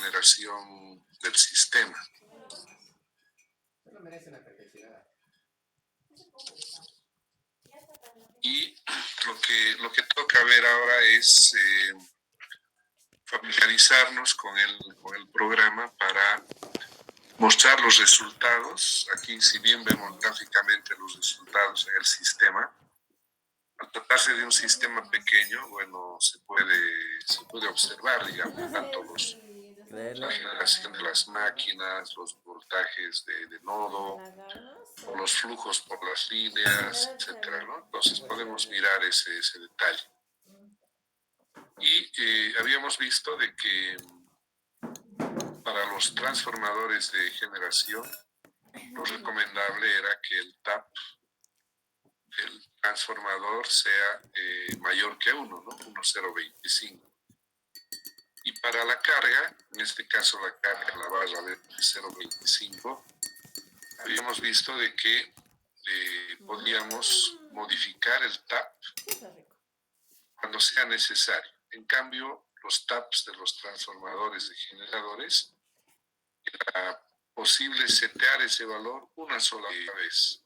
generación del sistema. Y lo que toca ver ahora es familiarizarnos con el programa para mostrar los resultados. Aquí, si bien vemos gráficamente los resultados en el sistema, al tratarse de un sistema pequeño, bueno, se puede observar, digamos, tanto la generación de las máquinas, los voltajes de nodo, o los flujos por las líneas, etcétera, ¿no? Entonces podemos mirar ese detalle. Y habíamos visto de que para los transformadores de generación, lo recomendable era que el TAP del transformador sea mayor que 1, ¿no? 1,025. Y para la carga, en este caso la carga la barra de 0,25, habíamos visto de que podíamos modificar el TAP cuando sea necesario. En cambio, los TAPs de los transformadores de generadores, era posible setear ese valor una sola vez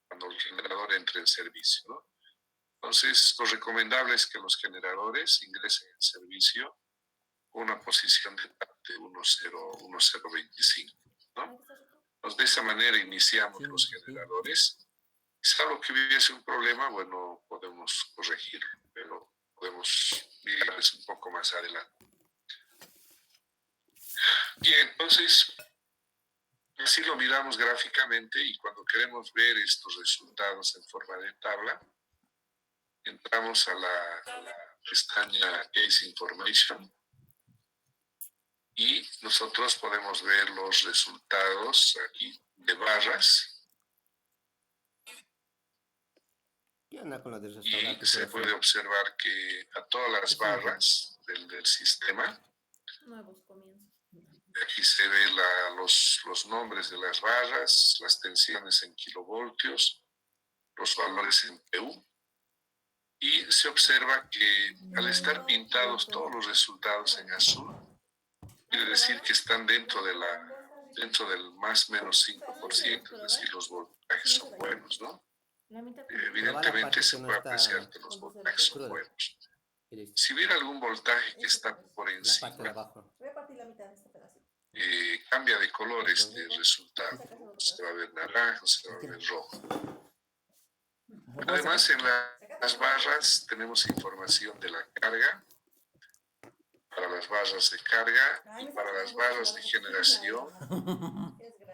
cuando el generador entre en servicio, ¿no? Entonces, lo recomendable es que los generadores ingresen en servicio con una posición de TAP de 1,025, ¿no? Entonces, de esa manera iniciamos los generadores. Salvo que hubiese un problema, bueno, podemos corregirlo, pero podemos mirarles un poco más adelante. Bien, entonces, así lo miramos gráficamente y cuando queremos ver estos resultados en forma de tabla, entramos a la pestaña Case Information y nosotros podemos ver los resultados aquí de barras. Y se puede observar que a todas las barras del sistema, aquí se ve los nombres de las barras, las tensiones en kilovoltios, los valores en PU, y se observa que al estar pintados todos los resultados en azul, quiere decir que están dentro del más o menos 5%, es decir, los voltajes son buenos, ¿no? Evidentemente se puede apreciar que los voltajes son buenos. Si hubiera algún voltaje que está por encima, cambia de color este resultado. Se va a ver naranja, se va a ver rojo. Además, en las barras tenemos información de la carga, para las barras de carga y para las barras de generación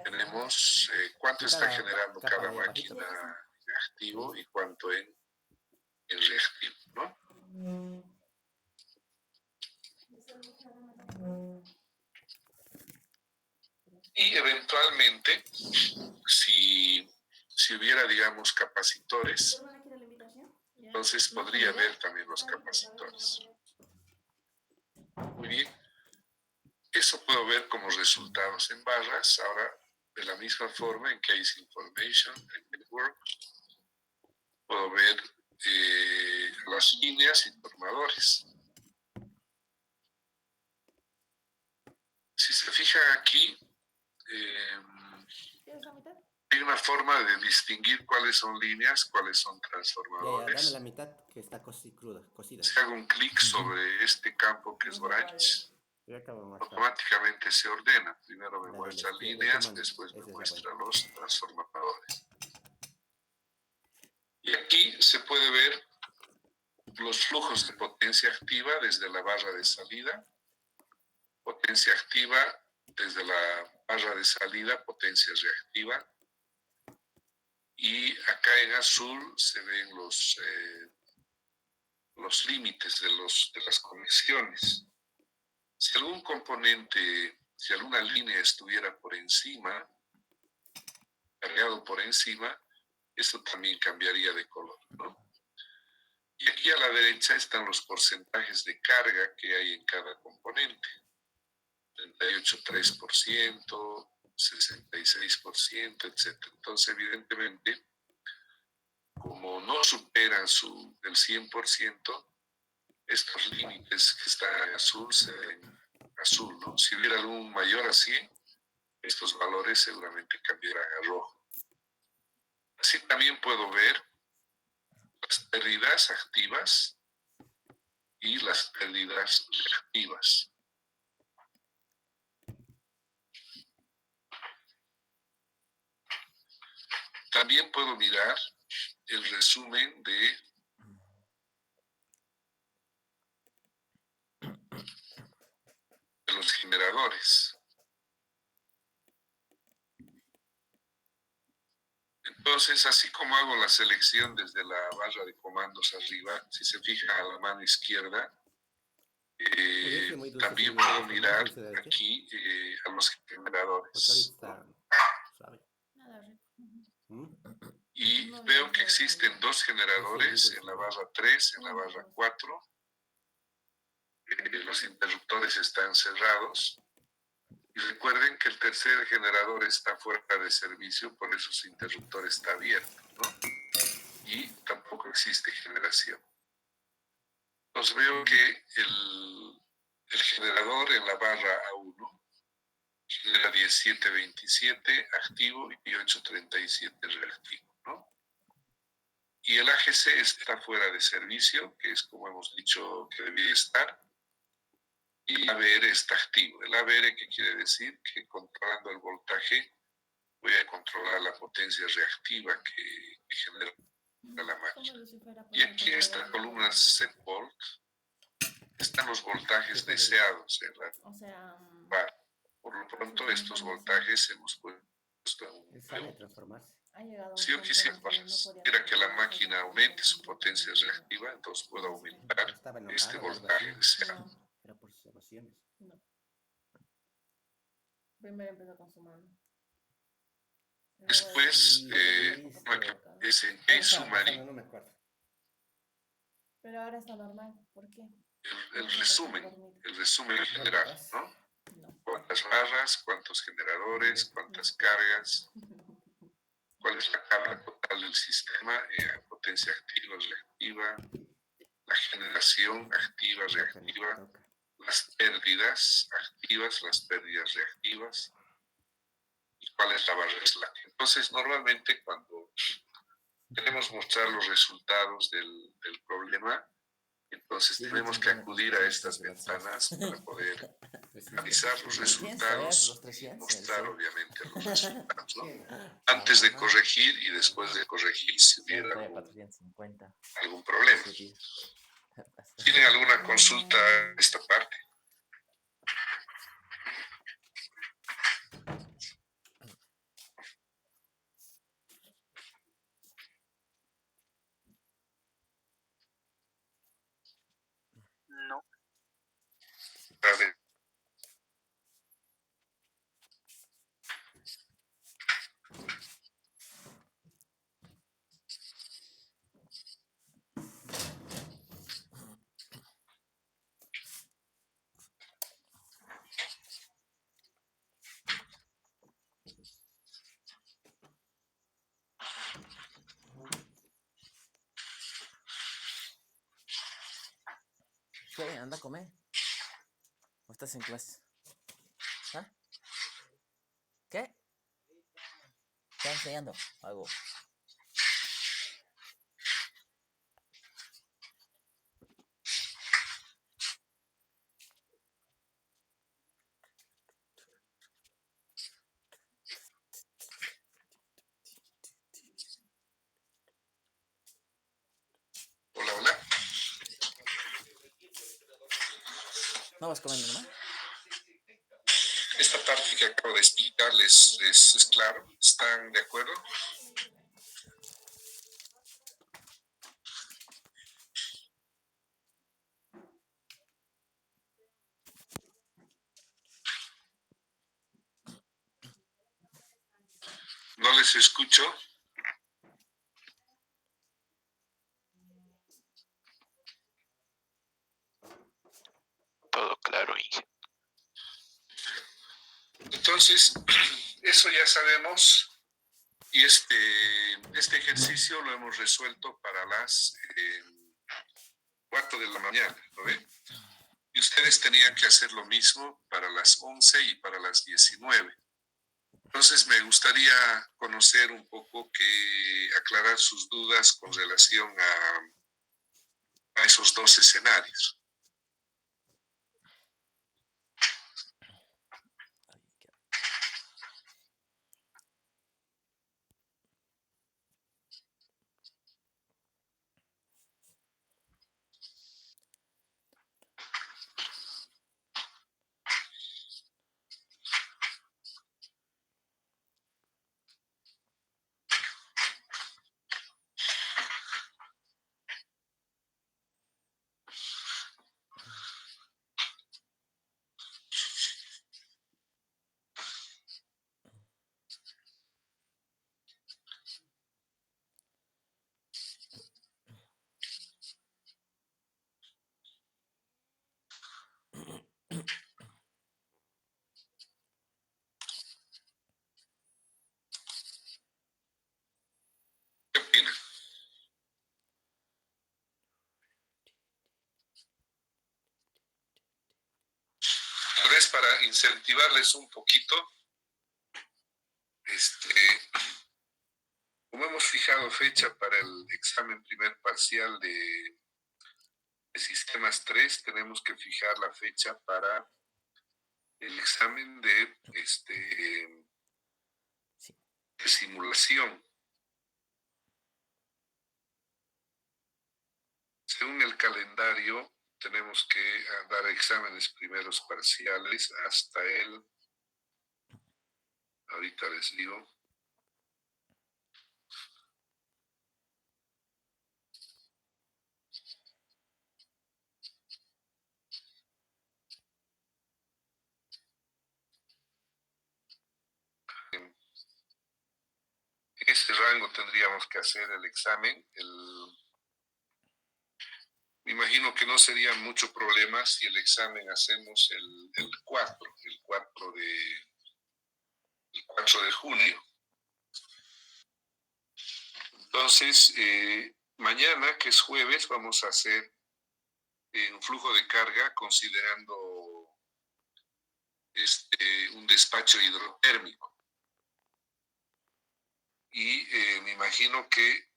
tenemos cuánto está generando cada máquina en activo y cuánto en reactivo, ¿no? Y eventualmente, si hubiera, digamos, capacitores, entonces podría haber también los capacitores. Muy bien. Eso puedo ver como resultados en barras. Ahora, de la misma forma en Case Information, en Network, puedo ver las líneas y formadores. Si se fijan aquí, hay una forma de distinguir cuáles son líneas, cuáles son transformadores. Dame la mitad que está cocida. Si hago un clic sobre este campo que es branch, automáticamente se ordena. Primero me muestra líneas, después me muestra los transformadores. Y aquí se puede ver los flujos de potencia activa desde la barra de salida, potencia activa desde la barra de salida, potencia reactiva. Y acá en azul se ven los límites de las conexiones. Si algún componente, si alguna línea estuviera por encima, cargado por encima, esto también cambiaría de color, ¿no? Y aquí a la derecha están los porcentajes de carga que hay en cada componente. 38,3%, 66%, etc. Entonces, evidentemente, como no superan el 100%, estos límites que están en azul se ven azul, ¿no? Si hubiera algún mayor a 100, estos valores seguramente cambiarán a rojo. Así también puedo ver las pérdidas activas y las pérdidas reactivas. También puedo mirar el resumen de los generadores. Entonces, así como hago la selección desde la barra de comandos arriba, si se fija a la mano izquierda, también puedo mirar aquí a los generadores, ¿no? Y veo que existen dos generadores en la barra 3, en la barra 4. Los interruptores están cerrados. Y recuerden que el tercer generador está fuera de servicio, por eso su interruptor está abierto, ¿no? Y tampoco existe generación. Entonces veo que el generador en la barra A1 genera 1727 activo y 837 reactivo, ¿no? Y el AGC está fuera de servicio, que es como hemos dicho que debía estar. Y el ABR está activo. El ABR, ¿qué quiere decir? Que controlando el voltaje voy a controlar la potencia reactiva que genera la máquina. Y aquí en esta columna set volt están los voltajes deseados en la barra. Por lo pronto, estos voltajes hemos puesto a un Si yo quisiera que la máquina aumente su potencia reactiva, entonces puedo aumentar este voltaje deseado. Pero por sus emociones. No. Primero empezó con su mano. Después, es en K-Summary, No me acuerdo. Pero ahora está normal. ¿Por qué? el resumen general, ¿no? No. ¿Cuántas barras, cuántos generadores, cuántas cargas? ¿Cuál es la carga total del sistema? Potencia activa, reactiva, la generación activa, reactiva, las pérdidas activas, las pérdidas reactivas, y cuál es la barra slack. Entonces, normalmente cuando queremos mostrar los resultados del problema, entonces tenemos que acudir a estas ventanas para poder analizar los resultados y mostrar obviamente los resultados, ¿no? Antes de corregir y después de corregir si hubiera algún problema. ¿Tienen alguna consulta en esta parte? No. A ver. ¿Qué? ¿Anda a comer? ¿O estás en clase? ¿Ah? ¿Qué? ¿Está enseñando algo? Hola, hola. ¿No vas comiendo nomás? Esta parte que acabo de explicarles es claro. ¿Están de acuerdo? No les escucho. Todo claro, Inge. Entonces, eso ya sabemos. Y este ejercicio lo hemos resuelto para las 4 de la mañana, ¿no ven? Y ustedes ustedes tenían que hacer lo mismo para las 11 y para las 19. Entonces me gustaría conocer un poco, aclarar sus dudas con relación a esos dos escenarios. ¿Qué opinan? Tal vez para incentivarles un poquito, como hemos fijado fecha para el examen primer parcial de Sistemas 3, tenemos que fijar la fecha para el examen de simulación. Según el calendario, tenemos que dar exámenes primeros parciales hasta ahorita les digo, en ese rango tendríamos que hacer el examen. Me imagino que no sería mucho problema si el examen hacemos el 4 de junio. Entonces, mañana, que es jueves, vamos a hacer un flujo de carga considerando un despacho hidrotérmico. Y me imagino que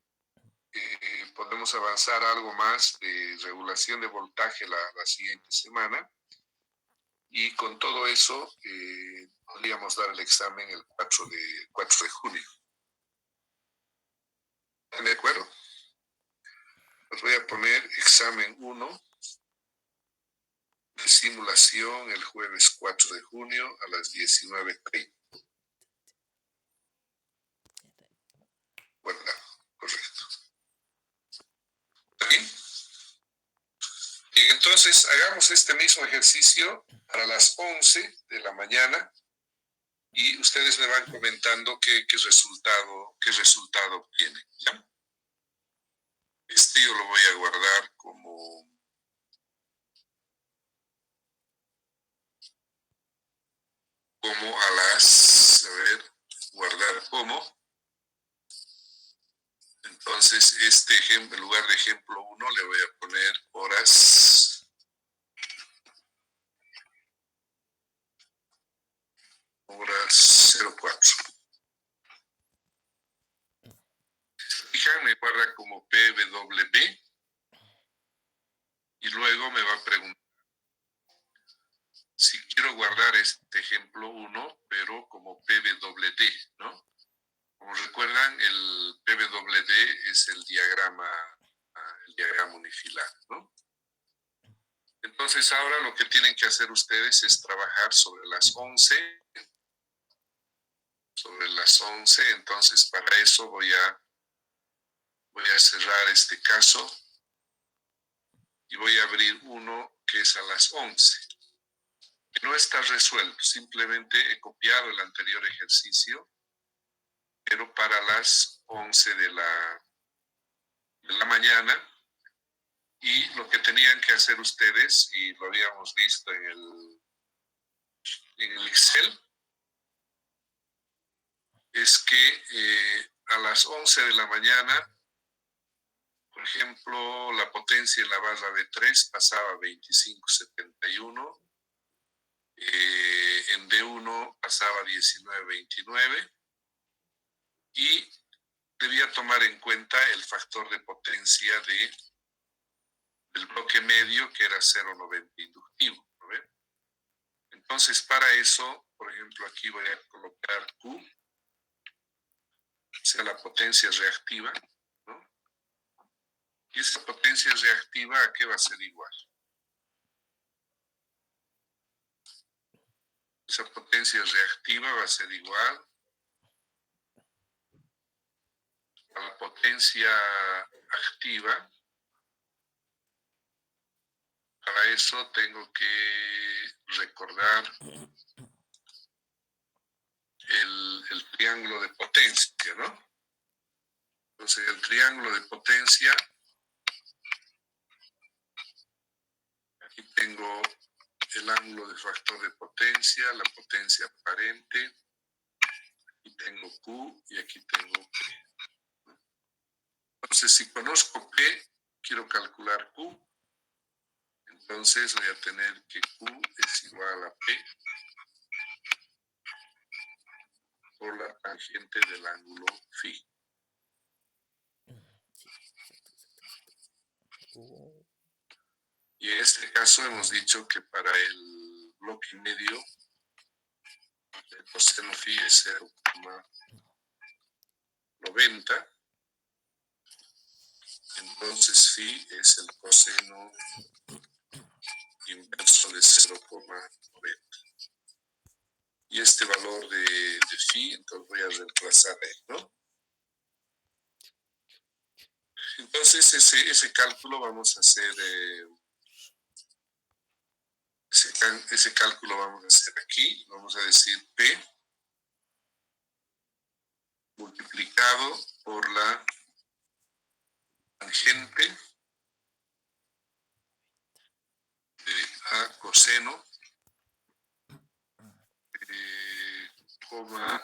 podemos avanzar algo más de regulación de voltaje la siguiente semana. Y con todo eso, podríamos dar el examen el 4 de junio. ¿Están de acuerdo? Les voy a poner examen 1 de simulación el jueves 4 de junio a las 19:30. Bueno, correcto. ¿Está bien? Y entonces hagamos este mismo ejercicio para las 11 de la mañana y ustedes me van comentando qué resultado obtienen. ¿Ya? Yo lo voy a guardar como a las, guardar como. Entonces, ejemplo, en lugar de ejemplo 1, le voy a poner horas 04. Fijan, me guarda como PWB y luego me va a preguntar si quiero guardar este ejemplo 1, pero como PWD, ¿no? Como recuerdan, el PWD es el diagrama unifilar, ¿no? Entonces ahora lo que tienen que hacer ustedes es trabajar sobre las 11. Entonces para eso voy a cerrar este caso y voy a abrir uno que es a las 11. No está resuelto, simplemente he copiado el anterior ejercicio, pero para las 11 de la mañana. Y lo que tenían que hacer ustedes, y lo habíamos visto en el Excel, es que a las 11 de la mañana Por ejemplo, la potencia en la barra B3 pasaba a 25.71, en D1 pasaba a 19.29 y debía tomar en cuenta el factor de potencia del bloque medio, que era 0.90 inductivo, ¿no ven? Entonces, para eso, por ejemplo, aquí voy a colocar Q, o sea, la potencia reactiva, ¿no? Y esa potencia reactiva, ¿a qué va a ser igual? Esa potencia reactiva va a ser igual a la potencia activa. Para eso tengo que recordar el triángulo de potencia, ¿no? Entonces, el triángulo de potencia, aquí tengo el ángulo de factor de potencia, la potencia aparente, aquí tengo Q y aquí tengo P. Entonces, si conozco P, quiero calcular Q, entonces voy a tener que Q es igual a P por la tangente del ángulo phi. Y en este caso hemos dicho que para el bloque medio el coseno phi es 0,90. Entonces phi es el coseno inverso de 0,90. Y este valor de phi, entonces voy a reemplazar ahí, ¿no? Entonces ese cálculo vamos a hacer, ese cálculo vamos a hacer aquí, vamos a decir P multiplicado por la tangente de A coseno coma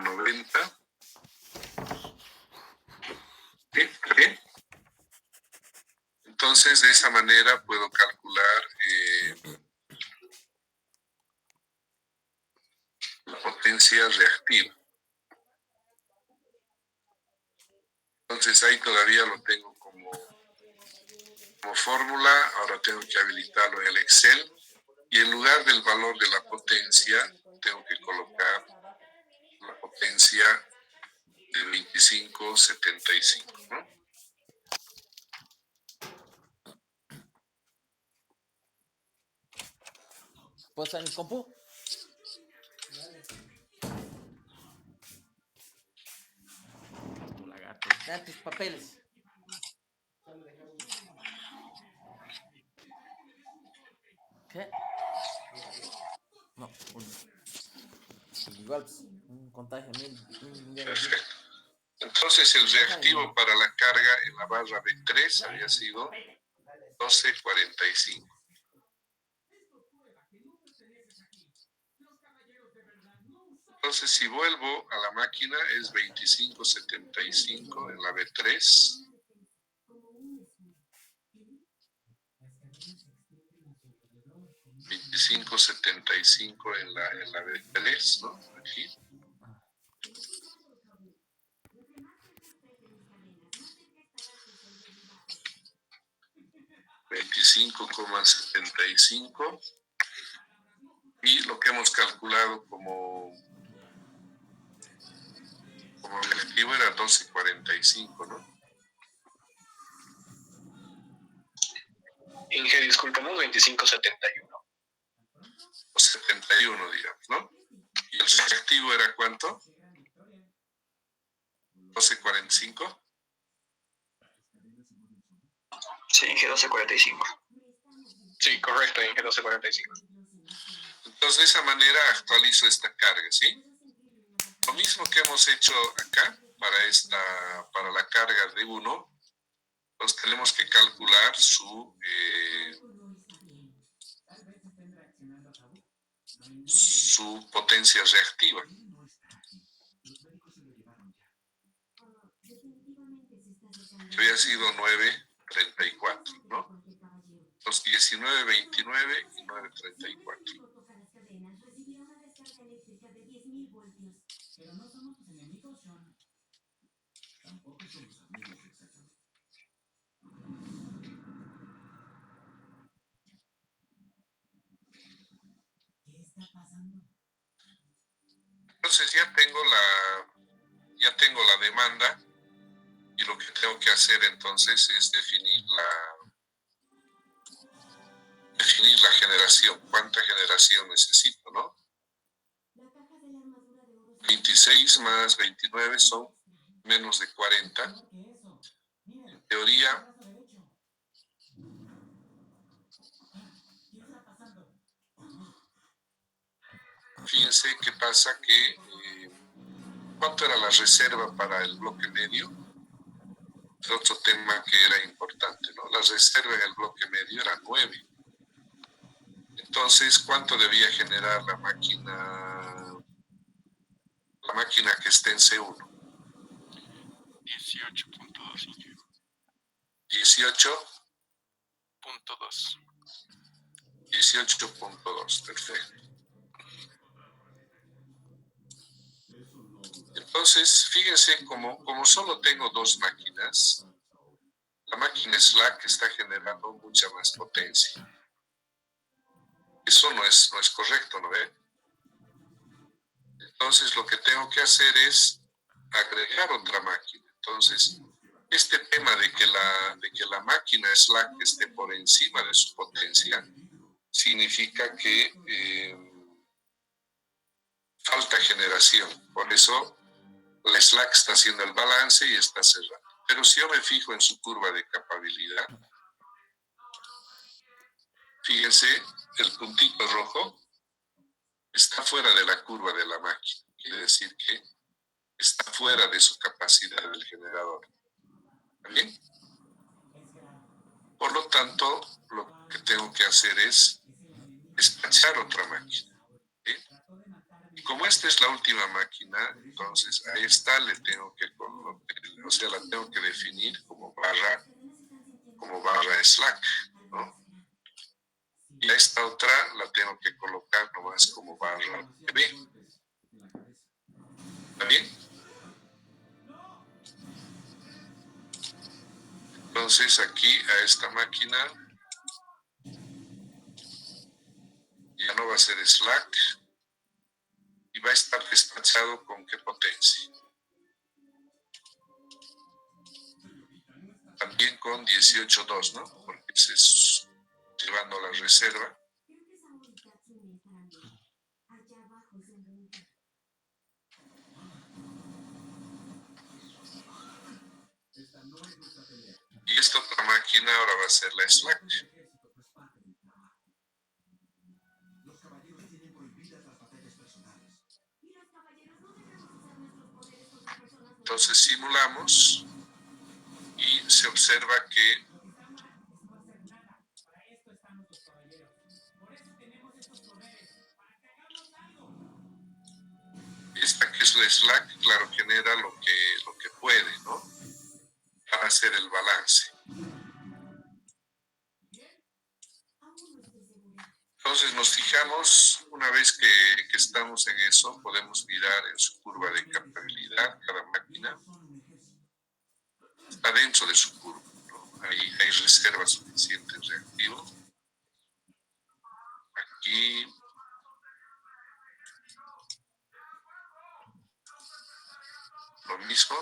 90 P. Entonces, de esa manera puedo calcular la potencia reactiva. Entonces, ahí todavía lo tengo como fórmula. Ahora tengo que habilitarlo en el Excel. Y en lugar del valor de la potencia, tengo que colocar la potencia de 25.75, ¿no? ¿Puedo usar mi compu? Tu lagarto. Dan tus papeles. ¿Qué? No, igual, pues, un contagio Perfecto. Entonces, el reactivo para la carga en la barra B3 había sido 12.45. Entonces, si vuelvo a la máquina, es 25.75 en la B3. $25.75 en la B3, ¿no? Aquí. $25.75 y lo que hemos calculado como reactivo era 12.45, ¿no? Inge, discúlpanos, 25.71. O 71, digamos, ¿no? ¿Y el reactivo era cuánto? 12.45. Sí, Inge, 12.45. Sí, correcto, Inge, 12.45. Entonces, de esa manera actualizo esta carga, ¿sí? Lo mismo que hemos hecho acá para la carga de 1, pues tenemos que calcular su potencia reactiva. que había sido 9.34, ¿no? Los 19.29 y 9.34. Entonces ya tengo la demanda y lo que tengo que hacer entonces es definir la generación, cuánta generación necesito, ¿no? 26 más 29 son menos de 40. En teoría, fíjense qué pasa que ¿cuánto era la reserva para el bloque medio? Es otro tema que era importante, ¿no? La reserva en el bloque medio era 9. Entonces, ¿cuánto debía generar la máquina que esté en C1? 18.2. 18.2. 18.2, perfecto. Entonces, fíjense, como solo tengo dos máquinas, la máquina slack está generando mucha más potencia. Eso no es correcto, ¿no ve? Entonces, lo que tengo que hacer es agregar otra máquina. Entonces, este tema de que la máquina slack esté por encima de su potencia significa que falta generación. Por eso, la slack está haciendo el balance y está cerrando. Pero si yo me fijo en su curva de capabilidad, fíjense, el puntito rojo está fuera de la curva de la máquina. Quiere decir que está fuera de su capacidad del generador. ¿Está bien? Por lo tanto, lo que tengo que hacer es despachar otra máquina. ¿Sí? Y como esta es la última máquina, entonces a esta le tengo que la tengo que definir como barra slack, ¿no? Y a esta otra la tengo que colocar nomás como barra B. ¿Está bien? Entonces aquí a esta máquina ya no va a ser slack y va a estar despachado con qué potencia. También con 18.2, ¿no? Porque se es llevando la reserva. Y esta otra máquina ahora va a ser la slack. Entonces simulamos y se observa que esta que es la slack, claro, genera lo que puede, ¿no? Para hacer el balance. Entonces nos fijamos, una vez que estamos en eso, podemos mirar en su curva de capabilidad, cada máquina está dentro de su curva, ¿no? Hay reserva suficiente en reactivo. Aquí lo mismo.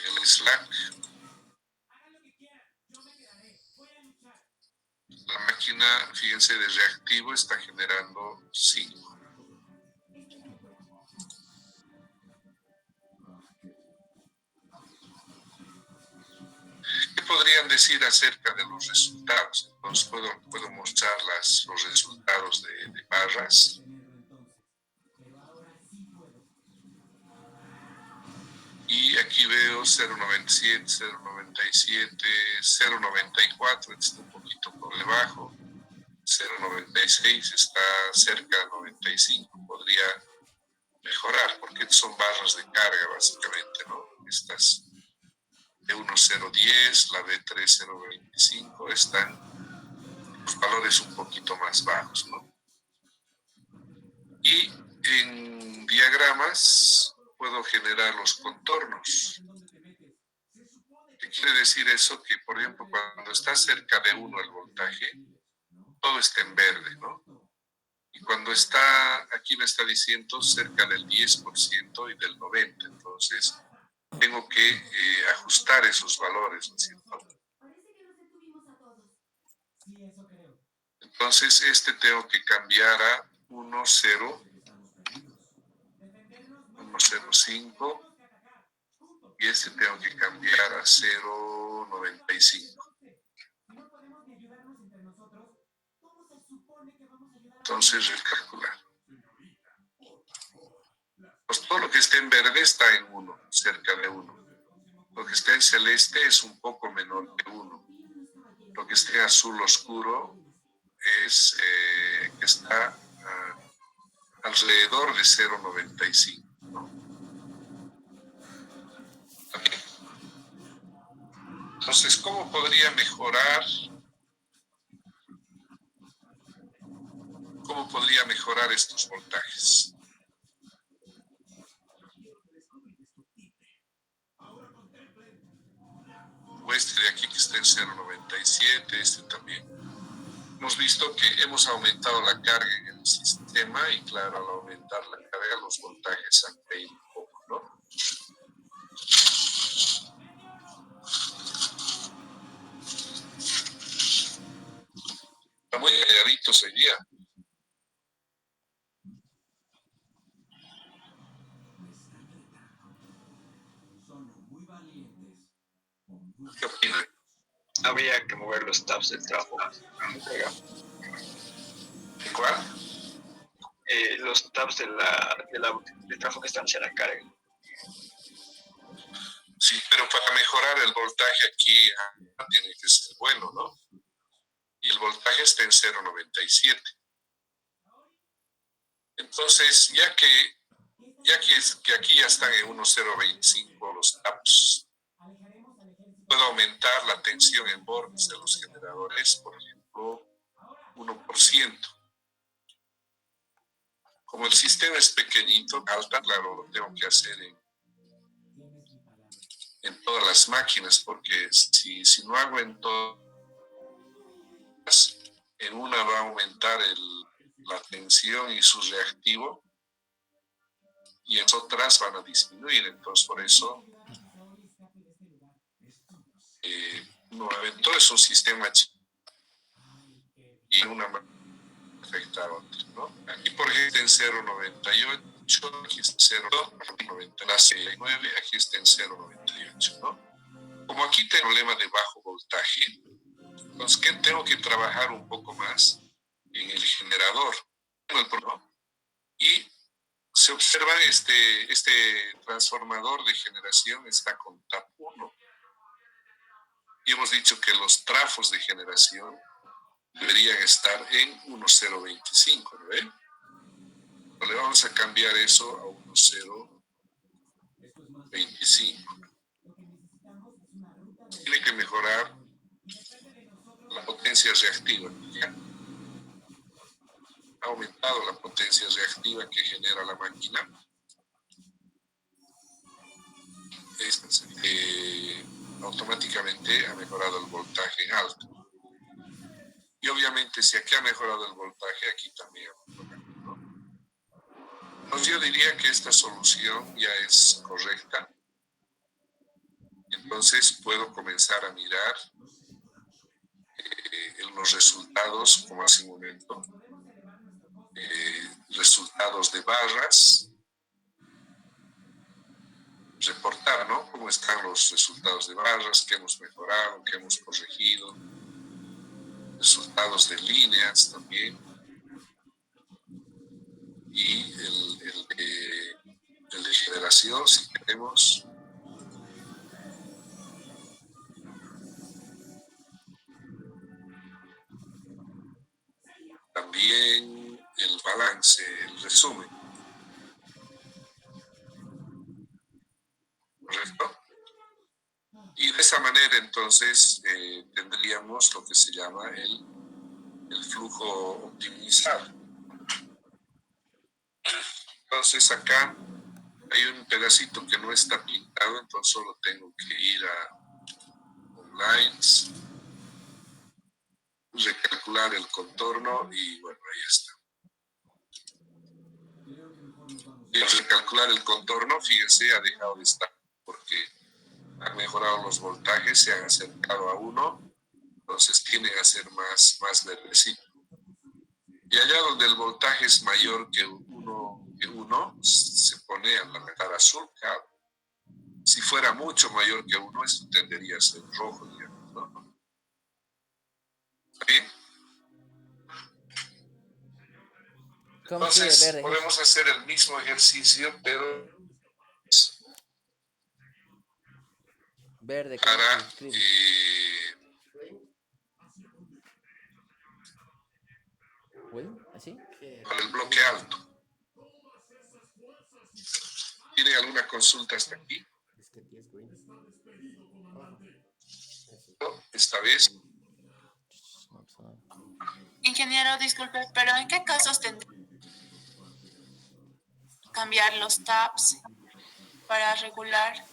El slack. La máquina, fíjense, de reactivo está generando 5. ¿Qué podrían decir acerca de los resultados? Entonces puedo mostrar los resultados de barras. Y aquí veo 0.97, 0.97, 0.94, está un poquito por debajo. 0.96 está cerca de 95, podría mejorar, porque son barras de carga básicamente, ¿no? estas de 1.010, la de 3.025, están los valores un poquito más bajos, ¿no? Y en diagramas puedo generar los contornos. ¿Qué quiere decir eso? Que, por ejemplo, cuando está cerca de 1 el voltaje, todo está en verde, ¿no? Y cuando está, aquí me está diciendo cerca del 10% y del 90%, entonces tengo que ajustar esos valores, ¿no es cierto? Entonces este tengo que cambiar a 1.05 y este tengo que cambiar a 0.95. Entonces recalcular. Pues todo lo que esté en verde está en 1, cerca de 1. Lo que está en celeste es un poco menor que 1. Lo que está en azul oscuro es que está alrededor de 0.95, ¿no? Okay. Entonces, ¿cómo podría mejorar? ¿Cómo podría mejorar estos voltajes? O este de aquí que está en 0.97, este también. Hemos visto que hemos aumentado la carga en el sistema y claro, al aumentar la carga los voltajes han caído un poco, ¿no? Está muy calladito ese día. ¿Qué opina? Habría que mover los tabs del trafo. ¿Cuál? Los tabs del trafo que están hacia la carga. Sí, pero para mejorar el voltaje aquí tiene que ser bueno, ¿no? Y el voltaje está en 0.97. Entonces, ya que aquí ya están en 1.025 los taps, puedo aumentar la tensión en bordes de los generadores, por ejemplo, 1%. Como el sistema es pequeñito, alta, claro, lo tengo que hacer en todas las máquinas, porque si no hago en todas, en una va a aumentar la tensión y su reactivo, y en otras van a disminuir. Entonces, por eso, nuevamente, es un sistema y una afecta a otra, ¿no? Aquí, por ejemplo, en 0.98, aquí está en 0.99, aquí está en 0.98, ¿no? Como aquí tengo problema de bajo voltaje, entonces, ¿qué tengo que trabajar un poco más? En el generador, ¿no? Y se observa este transformador de generación está con TAP 1. Y hemos dicho que los trafos de generación deberían estar en 1.025, ¿no ven? Le vamos a cambiar eso a 1.025. Tiene que mejorar la potencia reactiva. ¿Ya? Ha aumentado la potencia reactiva que genera la máquina. Automáticamente ha mejorado el voltaje en alto. Y obviamente si aquí ha mejorado el voltaje, aquí también ha mejorado, ¿no? Entonces yo diría que esta solución ya es correcta. Entonces puedo comenzar a mirar los resultados, como hace un momento, resultados de barras, reportar, ¿no? Cómo están los resultados de barras, qué hemos mejorado, qué hemos corregido, resultados de líneas también, y el de generación, si queremos. También el balance, el resumen. ¿Correcto? Y de esa manera entonces tendríamos lo que se llama el flujo optimizado. Entonces acá hay un pedacito que no está pintado, entonces solo tengo que ir a Lines, recalcular el contorno y bueno, ahí está. Y al recalcular el contorno, fíjense, ha dejado de estar porque han mejorado los voltajes, se han acercado a 1, entonces tiene que ser más verdecito. Y allá donde el voltaje es mayor que 1, se pone a la metal azul, claro. Si fuera mucho mayor que 1, eso tendería a ser rojo, digamos, ¿no? Bien. Entonces, podemos hacer el mismo ejercicio, pero verde para ¿así? para el bloque alto. ¿Tiene alguna consulta hasta aquí? No, esta vez. Ingeniero, disculpe, pero ¿en qué casos tendría que cambiar los tabs para regular?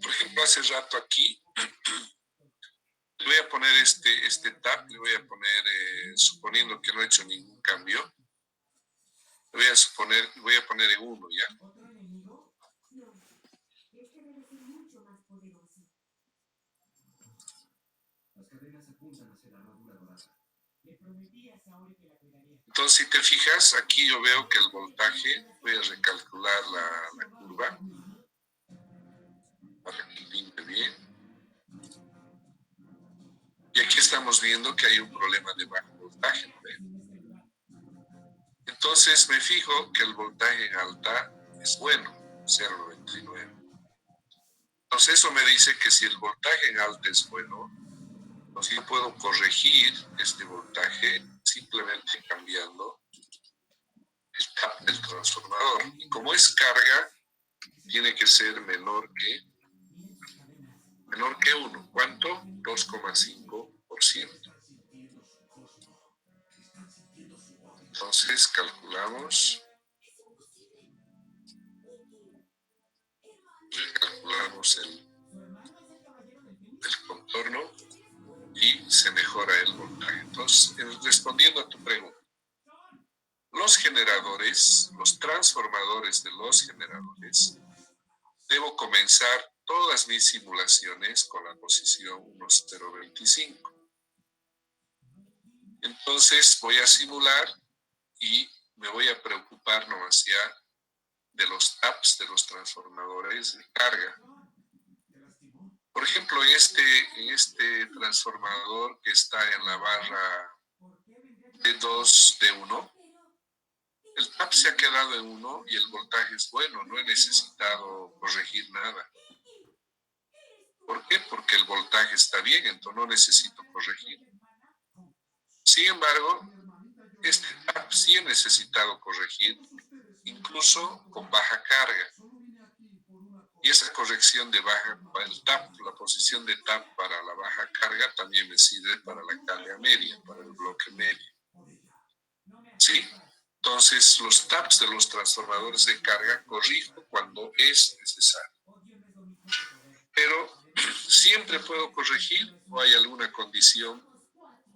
Por ejemplo, hace rato aquí le voy a poner este tab, le voy a poner, suponiendo que no he hecho ningún cambio, voy a poner en 1 ya. Entonces, si te fijas, aquí yo veo que el voltaje, voy a recalcular la curva para que limpie bien. Y aquí estamos viendo que hay un problema de bajo voltaje, ¿no ven? Entonces me fijo que el voltaje en alta es bueno, 0,99. Entonces eso me dice que si el voltaje en alta es bueno, entonces yo puedo corregir este voltaje simplemente cambiando el tap del transformador. Y como es carga, tiene que ser menor que 1. ¿Cuánto? 2,5%. Entonces calculamos el contorno y se mejora el voltaje. Entonces, respondiendo a tu pregunta, los generadores, los transformadores de los generadores, debo comenzar todas mis simulaciones con la posición 1025. Entonces voy a simular y me voy a preocupar nomás ya de los taps de los transformadores de carga. Por ejemplo, en este transformador que está en la barra de 2 de 1, el tap se ha quedado en 1 y el voltaje es bueno, no he necesitado corregir nada. ¿Por qué? Porque el voltaje está bien, entonces no necesito corregir. Sin embargo, este tap sí he necesitado corregir, incluso con baja carga. Y esa corrección de baja, el tap, la posición de tap para la baja carga también me sirve para la carga media, para el bloque medio. ¿Sí? Entonces, los taps de los transformadores de carga corrijo cuando es necesario. Pero, ¿siempre puedo corregir o hay alguna condición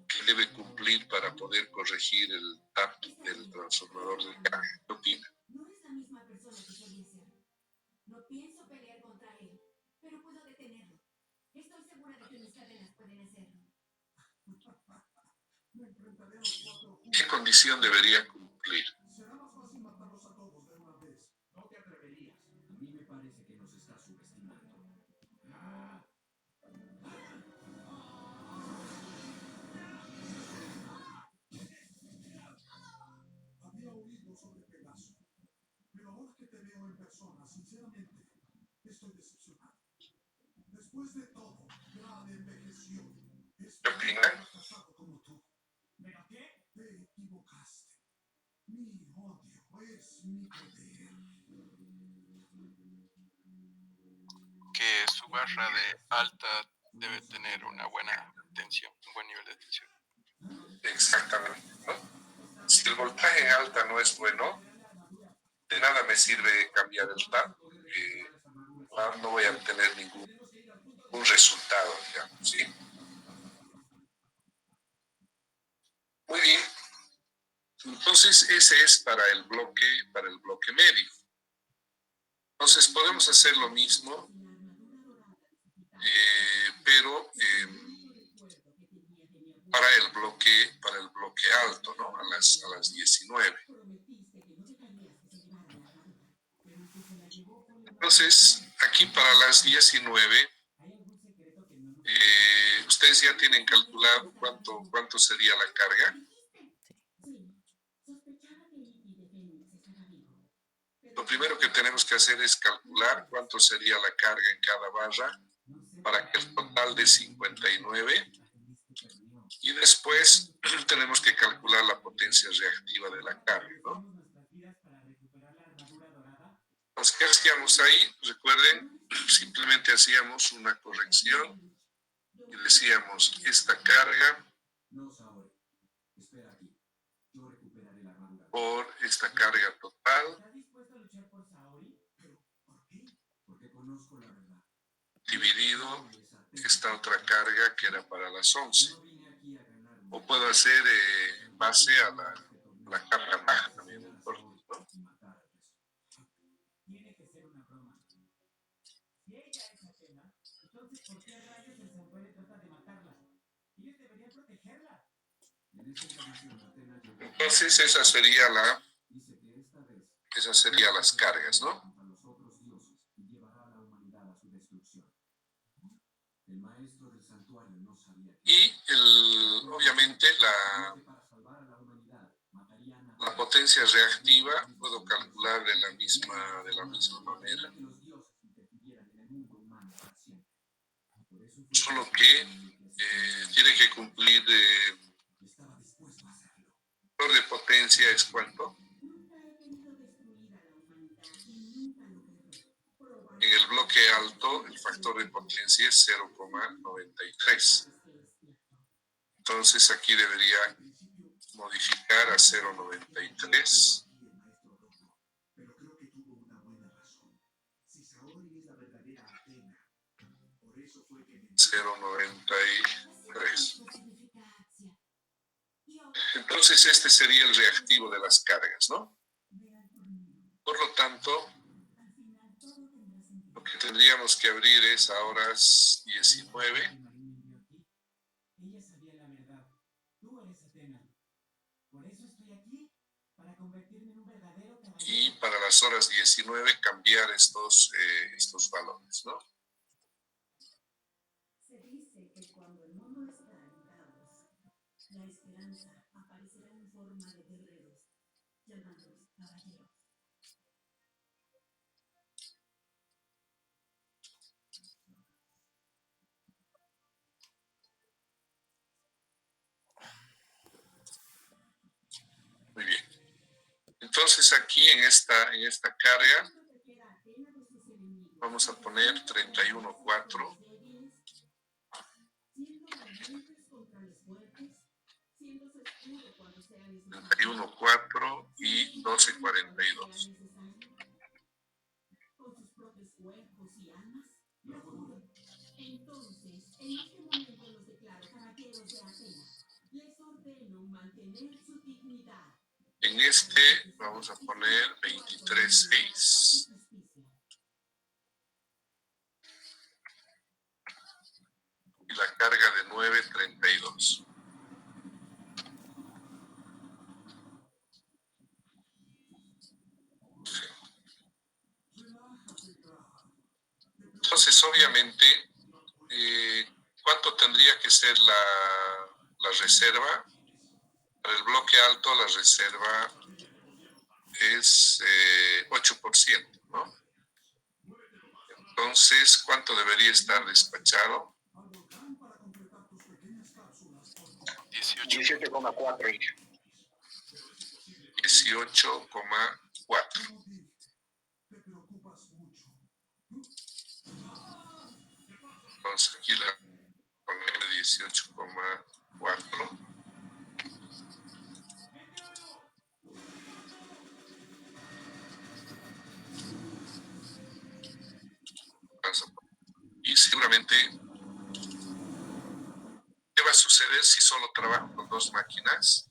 que debe cumplir para poder corregir el tap del transformador de carga? ¿Qué opina? No es la misma persona que solía ser. No pienso pelear contra él, pero puedo detenerlo. Estoy segura de que mis cadenas pueden hacerlo. ¿Qué condición debería cumplir? Será más fácil matarlos a todos de una vez. No te atreverías. A mí me parece que nos estás subestimando. Había oído sobre Pegaso, pero ahora que te veo en persona, sinceramente, estoy decepcionado. Después de todo, ya envejeció. ¿Qué opina? Fracasado como tú. ¿Pero qué? Te equivocaste. Mi odio es mi poder. Que su tu barra de alta debe tener una buena tensión, un buen nivel de tensión. Exactamente, ¿no? Si el voltaje en alta no es bueno, de nada me sirve cambiar el tap, porque no voy a obtener ningún resultado, digamos, ¿sí? Muy bien. Entonces, ese es para el bloque medio. Entonces, podemos hacer lo mismo, pero para el bloque alto, ¿no? A las 19. Entonces, aquí para las 19, ustedes ya tienen calculado cuánto sería la carga. Lo primero que tenemos que hacer es calcular cuánto sería la carga en cada barra para que el total de 59. Y después tenemos que calcular la potencia reactiva de la carga, ¿no? Entonces, ¿qué hacíamos ahí? Recuerden, simplemente hacíamos una corrección y decíamos, esta carga por esta carga total dividido esta otra carga que era para las 11. O puedo hacer base a la carga baja también, ¿no? Entonces esas serían las cargas, ¿no? Y obviamente la potencia reactiva puedo calcular de la misma manera. Solo que tiene que cumplir factor de potencia es cuánto. En el bloque alto el factor de potencia es 0,93. Entonces aquí debería modificar a 0,93. Pero creo que tuvo una buena razón. Si Saori es la verdadera Atena, por eso fue que 0,93. Entonces este sería el reactivo de las cargas, ¿no? Por lo tanto, lo que tendríamos que abrir es a horas 19. Ella sabía la verdad. Tú eres Atena. Por eso estoy aquí, para convertirme en un verdadero caballero. Y para las horas 19 cambiar estos valores, ¿no? Se dice que cuando el mundo está en caos, la esperanza aparecerá en forma de guerreros, llamados caballeros. Muy bien. Entonces aquí en esta carga vamos a poner 31,4. 31,4 y 12,42. Con sus propios cuerpos y almas. Entonces, en este momento los declaro caballeros de Atena. Les ordeno mantener su dignidad. En este vamos a poner 23,6. Y la carga de 9,32. Entonces, obviamente, ¿cuánto tendría que ser la reserva? Para el bloque alto, la reserva es 8%, ¿no? Entonces, ¿cuánto debería estar despachado? 18,4. 18,4. te preocupas mucho. Entonces aquí la poner 18,4. Y seguramente, ¿qué va a suceder si solo trabajo con 2 máquinas?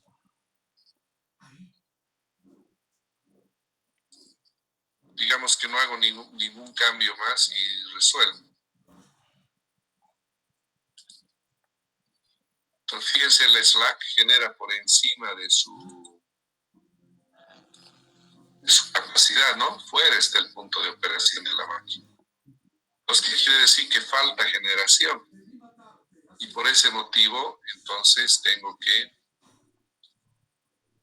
Digamos que no hago ningún cambio más y resuelvo. Entonces, fíjense, el slack genera por encima de su capacidad, ¿no? Fuera está el punto de operación de la máquina. Entonces, ¿qué quiere decir? Que falta generación. Y por ese motivo, entonces, tengo que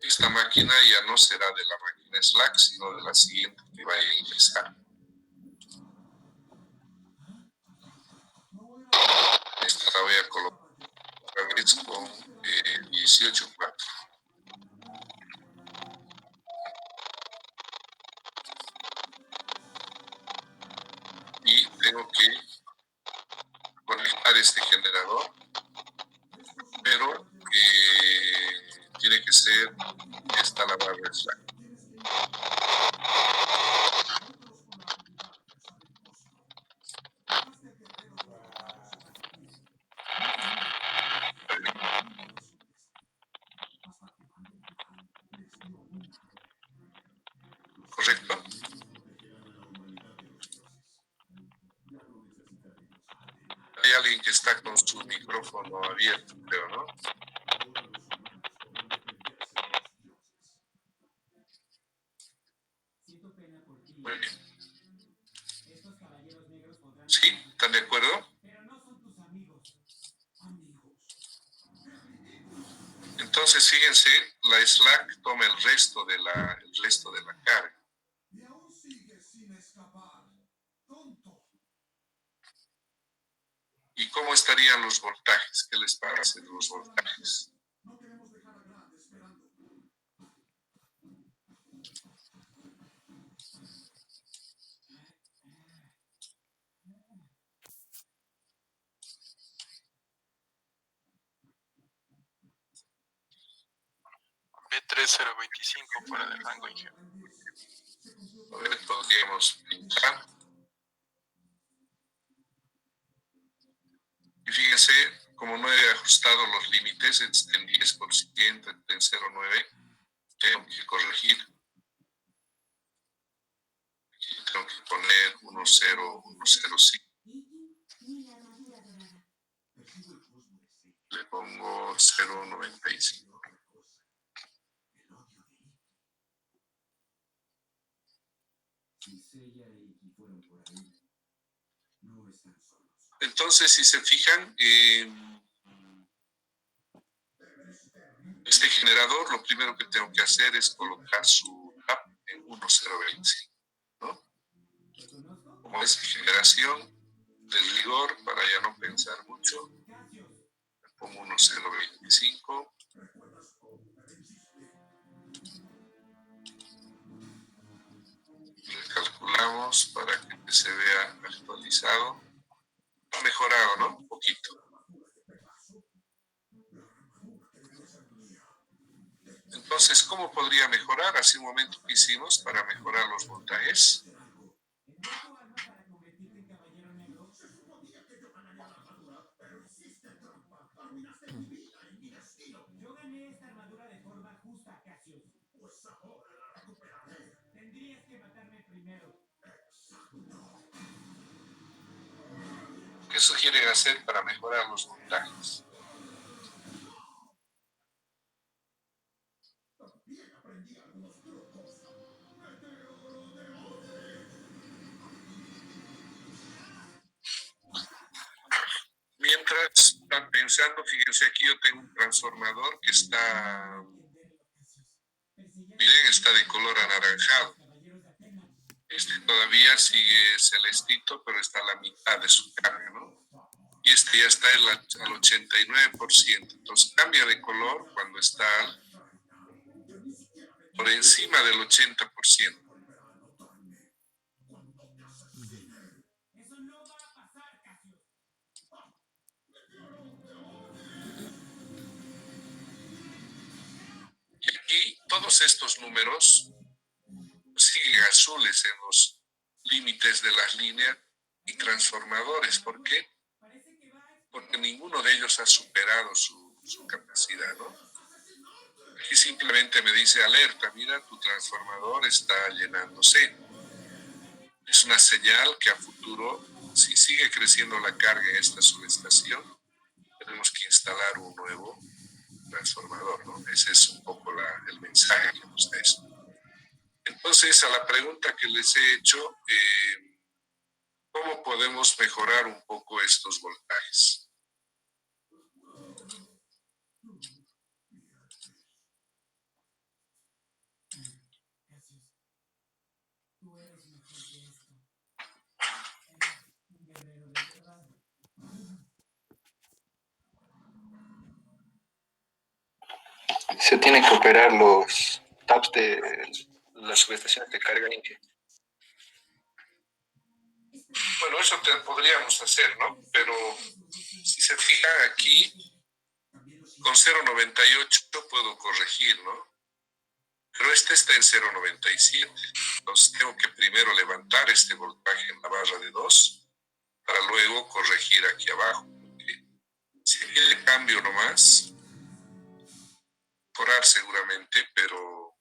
esta máquina ya no será de la máquina slack, sino de la siguiente que vaya a ingresar. Esta la voy a colocar con 18,4. Y tengo que conectar este generador, pero tiene que ser esta la barra slack. ¿Correcto? Hay alguien que está con su micrófono abierto, creo, ¿no? Muy bien. ¿Sí? ¿Están de acuerdo? Entonces, fíjense, la slack toma el resto de la carga. Y aún sigues sin escapar. Tonto. ¿Y cómo estarían los voltajes? ¿Qué les parecen los voltajes? No queremos dejar a Grant esperando. B3025 fuera del rango ingenuo. A ver, podríamos pintar. Y fíjense, como no he ajustado los límites en 10%, en 0,9, tengo que corregir. Aquí tengo que poner 1,0, 1,05. Le pongo 0,95. Entonces, si se fijan, este generador, lo primero que tengo que hacer es colocar su tap en 1,025, ¿no? Como es generación de rigor, para ya no pensar mucho, le pongo 1,025. Le calculamos para que se vea actualizado. Ha mejorado, ¿no? Un poquito. Entonces, ¿cómo podría mejorar? Hace un momento que hicimos para mejorar los voltajes. Yo gané esta armadura de forma justa, Cassius. Pues ahora la recuperaré. Tendrías que matarme primero. ¿Qué sugieren hacer para mejorar los voltajes? Mientras están pensando, fíjense aquí yo tengo un transformador que está, miren, está de color anaranjado. Este todavía sigue celestito, pero está a la mitad de su carga, ¿no? Y este ya está al 89%. Entonces cambia de color cuando está por encima del 80%. Eso no va a pasar, Cassius. todos estos números siguen azules en los límites de las líneas y transformadores. ¿Por qué? Porque ninguno de ellos ha superado su capacidad, ¿no? Aquí simplemente me dice alerta, mira, tu transformador está llenándose. Es una señal que a futuro, si sigue creciendo la carga en esta subestación, tenemos que instalar un nuevo transformador, ¿no? Ese es un poco el mensaje que nos da esto. Entonces, a la pregunta que les he hecho, ¿cómo podemos mejorar un poco estos voltajes? Tú eres mejor que esto. Eres un guerrero de verdad. Se tienen que operar los taps de las subestaciones de carga. Bueno, eso podríamos hacer, ¿no? Pero si se fijan aquí, con 0.98 puedo corregir, ¿no? Pero este está en 0.97. Entonces tengo que primero levantar este voltaje en la barra de 2 para luego corregir aquí abajo. Porque si aquí le cambio nomás, mejorar seguramente, pero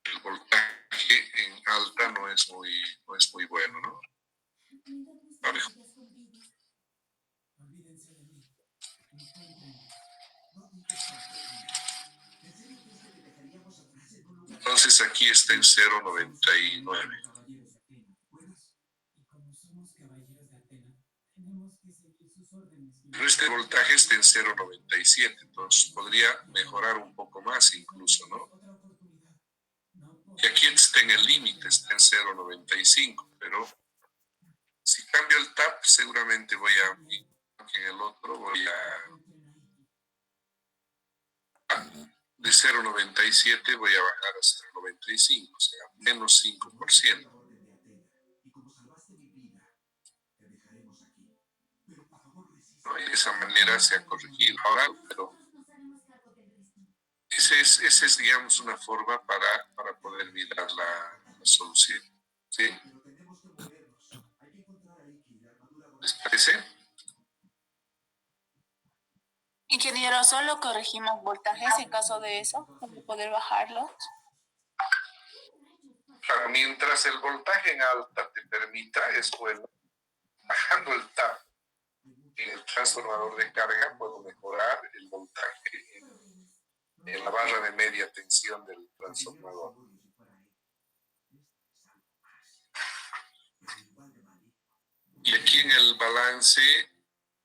el voltaje en alta no es muy bueno, ¿no? A ver. Olvídense de mí. Encuentren. Entonces aquí está en 0.99. Y como somos caballeros de Atena, tenemos que seguir sus órdenes. Pero este voltaje está en 0.97, entonces podría mejorar un poco más incluso, ¿no? Y aquí está en el límite, está en 0.95, pero si cambio el tap seguramente voy a, en el otro voy de 0.97 voy a bajar a 0.95, o sea, menos 5%. ¿No? Y de esa manera se ha corregido. Ahora, pero esa es, digamos, una forma para poder mirar la solución. ¿Sí? ¿Les parece? Ingeniero, solo corregimos voltajes en caso de eso, para poder bajarlos. Claro, mientras el voltaje en alta te permita, es bueno. Bajando el tap en el transformador de carga, puedo mejorar el voltaje en la barra de media tensión del transformador. Y aquí en el balance,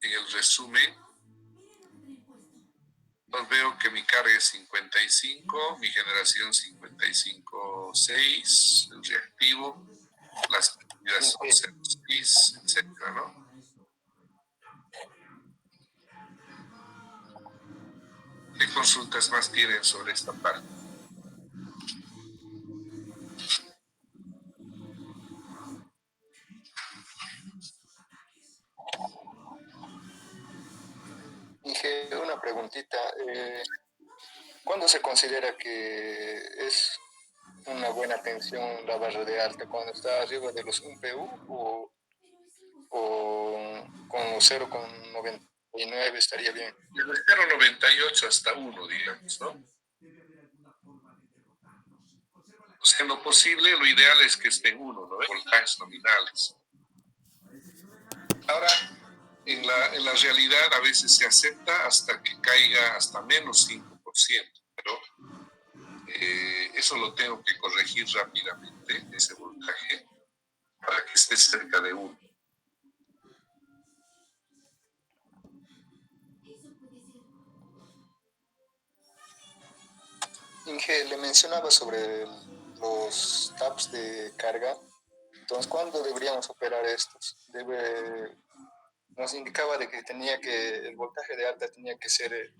en el resumen, pues veo que mi carga es 55, mi generación 55.6, el reactivo, las medidas son 0.6, etcétera, ¿no? ¿Qué consultas más tienen sobre esta parte? Dije una preguntita. ¿Cuándo se considera que es una buena tensión la barra de alta? ¿Cuando está arriba de los 1 PU o con 0,99 estaría bien? Desde 0.98 hasta 1, digamos, ¿no? O sea, en lo posible, lo ideal es que esté en 1, ¿no? Voltajes nominales. Ahora, en la realidad a veces se acepta hasta que caiga hasta menos 5%, pero eso lo tengo que corregir rápidamente, ese voltaje, para que esté cerca de 1. Inge, le mencionaba sobre los taps de carga. Entonces, ¿cuándo deberíamos operar estos? Nos indicaba de que el voltaje de alta tenía que ser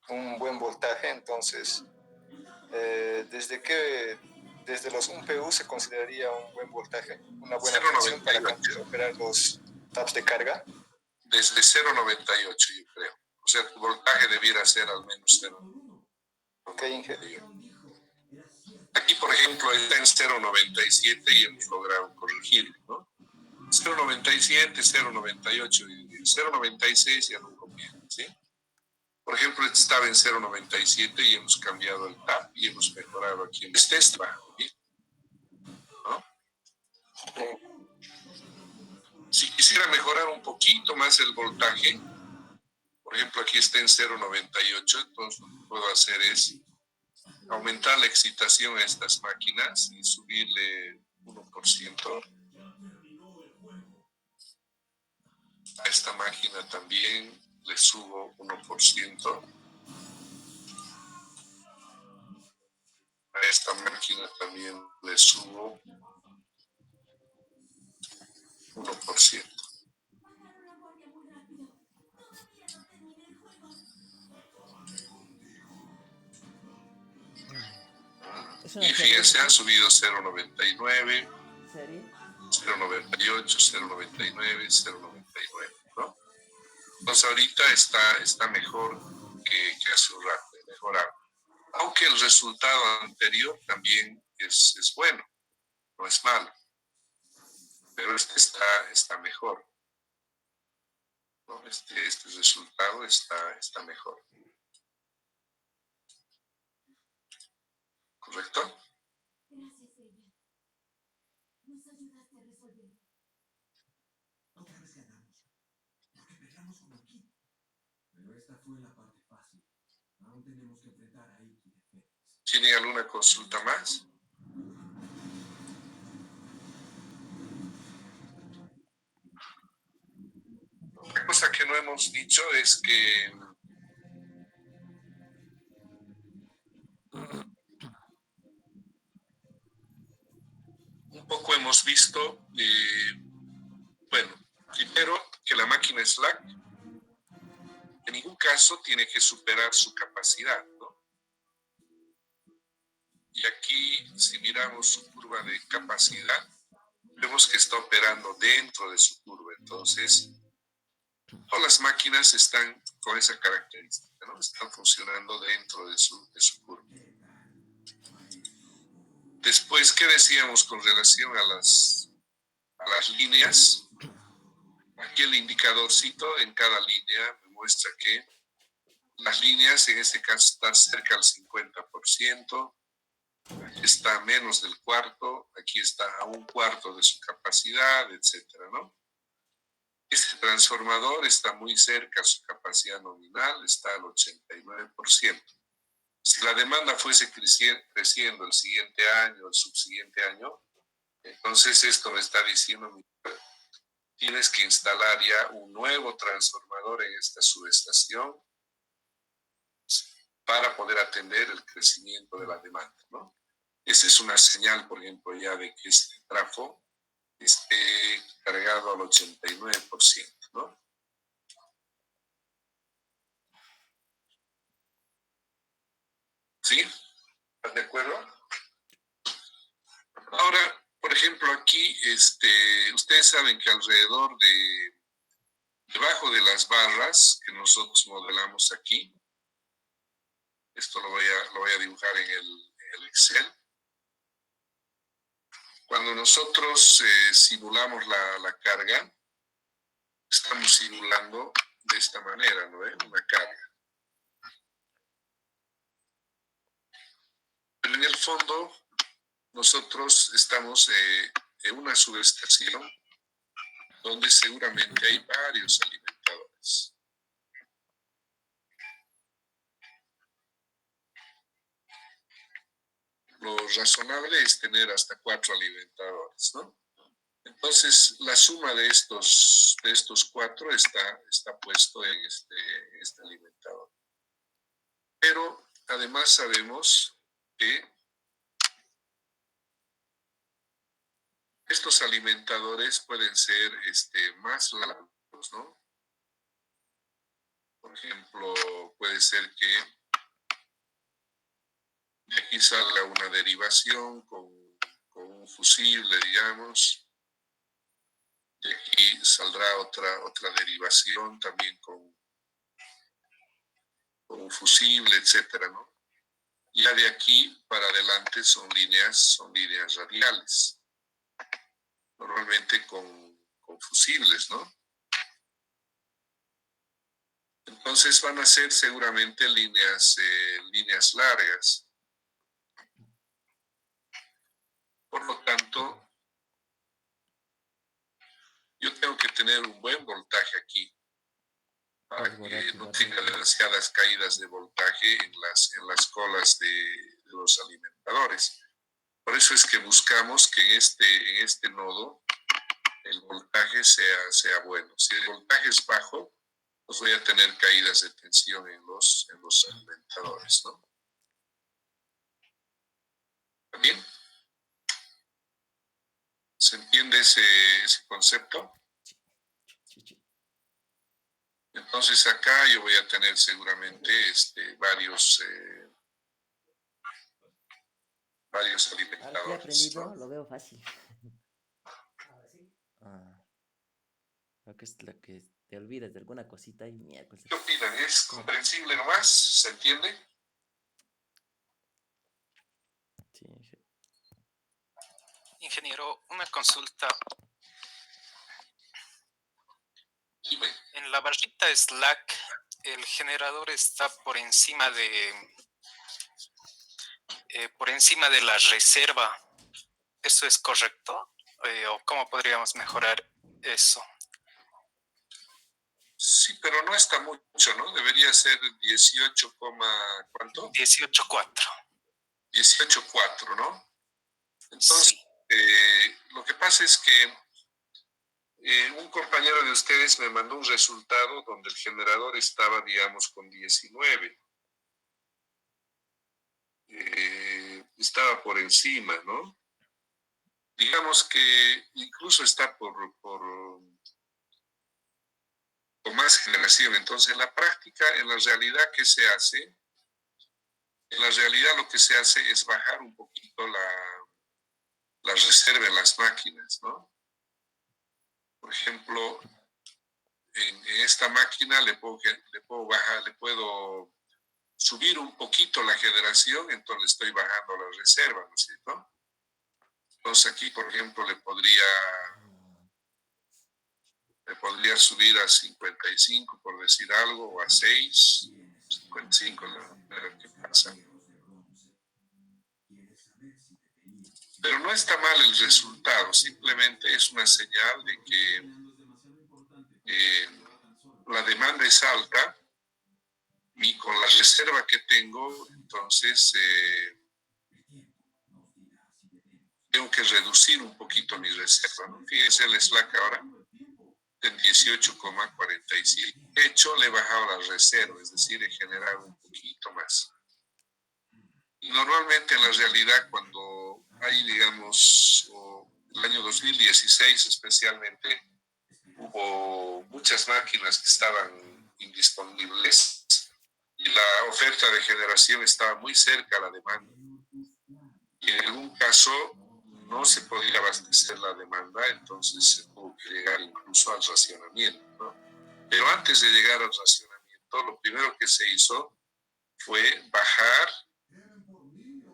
un buen voltaje, entonces, desde los 1 PU se consideraría un buen voltaje, una buena tensión para operar los taps de carga. Desde 0.98, yo creo. O sea, tu voltaje debiera ser al menos 0. Ok, Inge. Aquí, por ejemplo, está en 0.97 y hemos logrado corregirlo, ¿no? 0.97, 0.98 y 0.96 ya no conviene, ¿sí? Por ejemplo, este estaba en 0.97 y hemos cambiado el TAP y hemos mejorado aquí. Este está, ¿no? Si quisiera mejorar un poquito más el voltaje, por ejemplo, aquí está en 0.98, entonces lo que puedo hacer es aumentar la excitación a estas máquinas y subirle 1%. A esta máquina también le subo 1%. A esta máquina también le subo 1%. Y fíjense, han subido 0.99, ¿Serie? 0.98, 0.99, 0.99, ¿no? Entonces ahorita está mejor que hace un rato, mejorado. Aunque el resultado anterior también es bueno, no es malo. Pero este está mejor, ¿no? Este resultado está mejor. ¿Correcto? Gracias, ella. Nos ayudaste a resolver. Otra vez ganamos, porque peleamos como equipo. Pero esta fue la parte fácil. Aún tenemos que enfrentar a Iki de Fénix. ¿Tienen alguna consulta más? Otra cosa que no hemos dicho es que un poco hemos visto, bueno, primero que la máquina Slack en ningún caso tiene que superar su capacidad, ¿no? Y aquí, si miramos su curva de capacidad, vemos que está operando dentro de su curva. Entonces, todas las máquinas están con esa característica, ¿no? Están funcionando dentro de su curva. Después, ¿qué decíamos con relación a las líneas? Aquí el indicadorcito en cada línea me muestra que las líneas en este caso están cerca del 50%, aquí está a menos del cuarto, aquí está a un cuarto de su capacidad, etcétera, ¿no? Este transformador está muy cerca a su capacidad nominal, está al 89%. Si la demanda fuese creciendo el siguiente año, el subsiguiente año, entonces esto me está diciendo, tienes que instalar ya un nuevo transformador en esta subestación para poder atender el crecimiento de la demanda, ¿no? Esa es una señal, por ejemplo, ya de que este trafo esté cargado al 89%, ¿no? ¿Sí? ¿Están de acuerdo? Ahora, por ejemplo, aquí, ustedes saben que alrededor debajo de las barras que nosotros modelamos aquí, esto lo voy a dibujar en el Excel. Cuando nosotros simulamos la carga, estamos simulando de esta manera, ¿no? Una carga. Pero en el fondo, nosotros estamos en una subestación donde seguramente hay varios alimentadores. Lo razonable es tener hasta 4 alimentadores, ¿no? Entonces, la suma de estos 4 está puesto en este alimentador. Pero además sabemos que estos alimentadores pueden ser más largos, ¿no? Por ejemplo, puede ser que de aquí salga una derivación con un fusible, digamos. De aquí saldrá otra derivación también con un fusible, etcétera, ¿no? Ya de aquí para adelante son líneas radiales, normalmente con fusibles, ¿no? Entonces van a ser seguramente líneas largas. Por lo tanto, yo tengo que tener un buen voltaje aquí para que no tenga demasiadas caídas de voltaje en las colas de los alimentadores. Por eso es que buscamos que en este nodo el voltaje sea bueno. Si el voltaje es bajo, pues voy a tener caídas de tensión en los alimentadores, ¿no? ¿Está bien? ¿Se entiende ese concepto? Entonces acá yo voy a tener seguramente varios Ahora que he alimentadores, aprendido, ¿no? lo veo fácil. Lo que es lo que te olvidas de alguna cosita y miércoles. ¿Qué opinan? ¿Es comprensible nomás? ¿Se entiende? Sí, sí. Ingeniero, una consulta. Dime. En la barrita Slack, el generador está por encima de la reserva. ¿Eso es correcto? ¿O cómo podríamos mejorar eso? Sí, pero no está mucho, ¿no? Debería ser 18, ¿cuánto? 18.4. 18.4, ¿no? Entonces, Sí. lo que pasa es que un compañero de ustedes me mandó un resultado donde el generador estaba, digamos, con 19. Estaba por encima, ¿no? Digamos que incluso está con más generación. Entonces, en la práctica, en la realidad, ¿qué se hace? En la realidad lo que se hace es bajar un poquito la reserva en las máquinas, ¿no? Por ejemplo, en esta máquina le puedo subir un poquito la generación, entonces le estoy bajando la reserva, ¿no es cierto? Entonces aquí, por ejemplo, le podría subir a 55, por decir algo, o a 6, 55, a ver qué pasa. Pero no está mal el resultado, simplemente es una señal de que la demanda es alta y con la reserva que tengo, entonces tengo que reducir un poquito mi reserva, ¿no? Fíjense el slack ahora en 18,47. De hecho, le he bajado la reserva, es decir, he generado un poquito más. Y normalmente en la realidad, cuando hay, digamos, el año 2016 especialmente, hubo muchas máquinas que estaban indisponibles y la oferta de generación estaba muy cerca a la demanda. Y en algún caso no se podía abastecer la demanda, entonces se tuvo que llegar incluso al racionamiento, ¿no? Pero antes de llegar al racionamiento, lo primero que se hizo fue bajar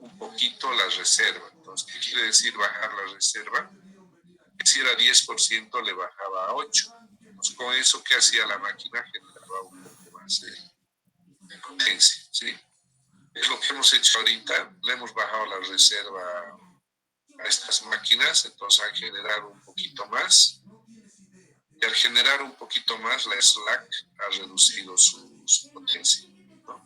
un poquito la reserva. Entonces, ¿qué quiere decir bajar la reserva? Que si era 10%, le bajaba a 8%. Entonces, con eso, ¿qué hacía la máquina? Generaba un poco más de potencia, ¿sí? Es lo que hemos hecho ahorita. Le hemos bajado la reserva a estas máquinas, entonces han generado un poquito más. Y al generar un poquito más, la slack ha reducido su potencia, ¿no?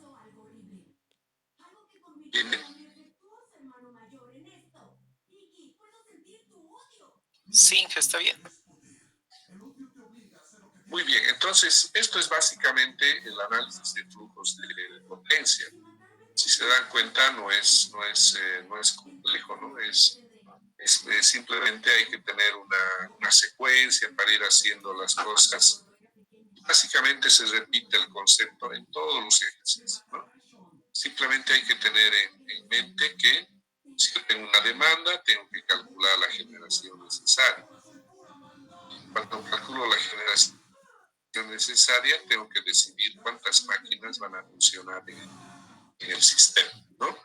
Sí, está bien. Muy bien, entonces esto es básicamente el análisis de flujos de potencia. Si se dan cuenta, no es complejo, ¿no? Simplemente hay que tener una secuencia para ir haciendo las cosas. Básicamente se repite el concepto en todos los ejercicios, ¿no? Simplemente hay que tener en mente que si yo tengo una demanda, tengo que calcular la generación necesaria. Cuando calculo la generación necesaria, tengo que decidir cuántas máquinas van a funcionar en el sistema, ¿no?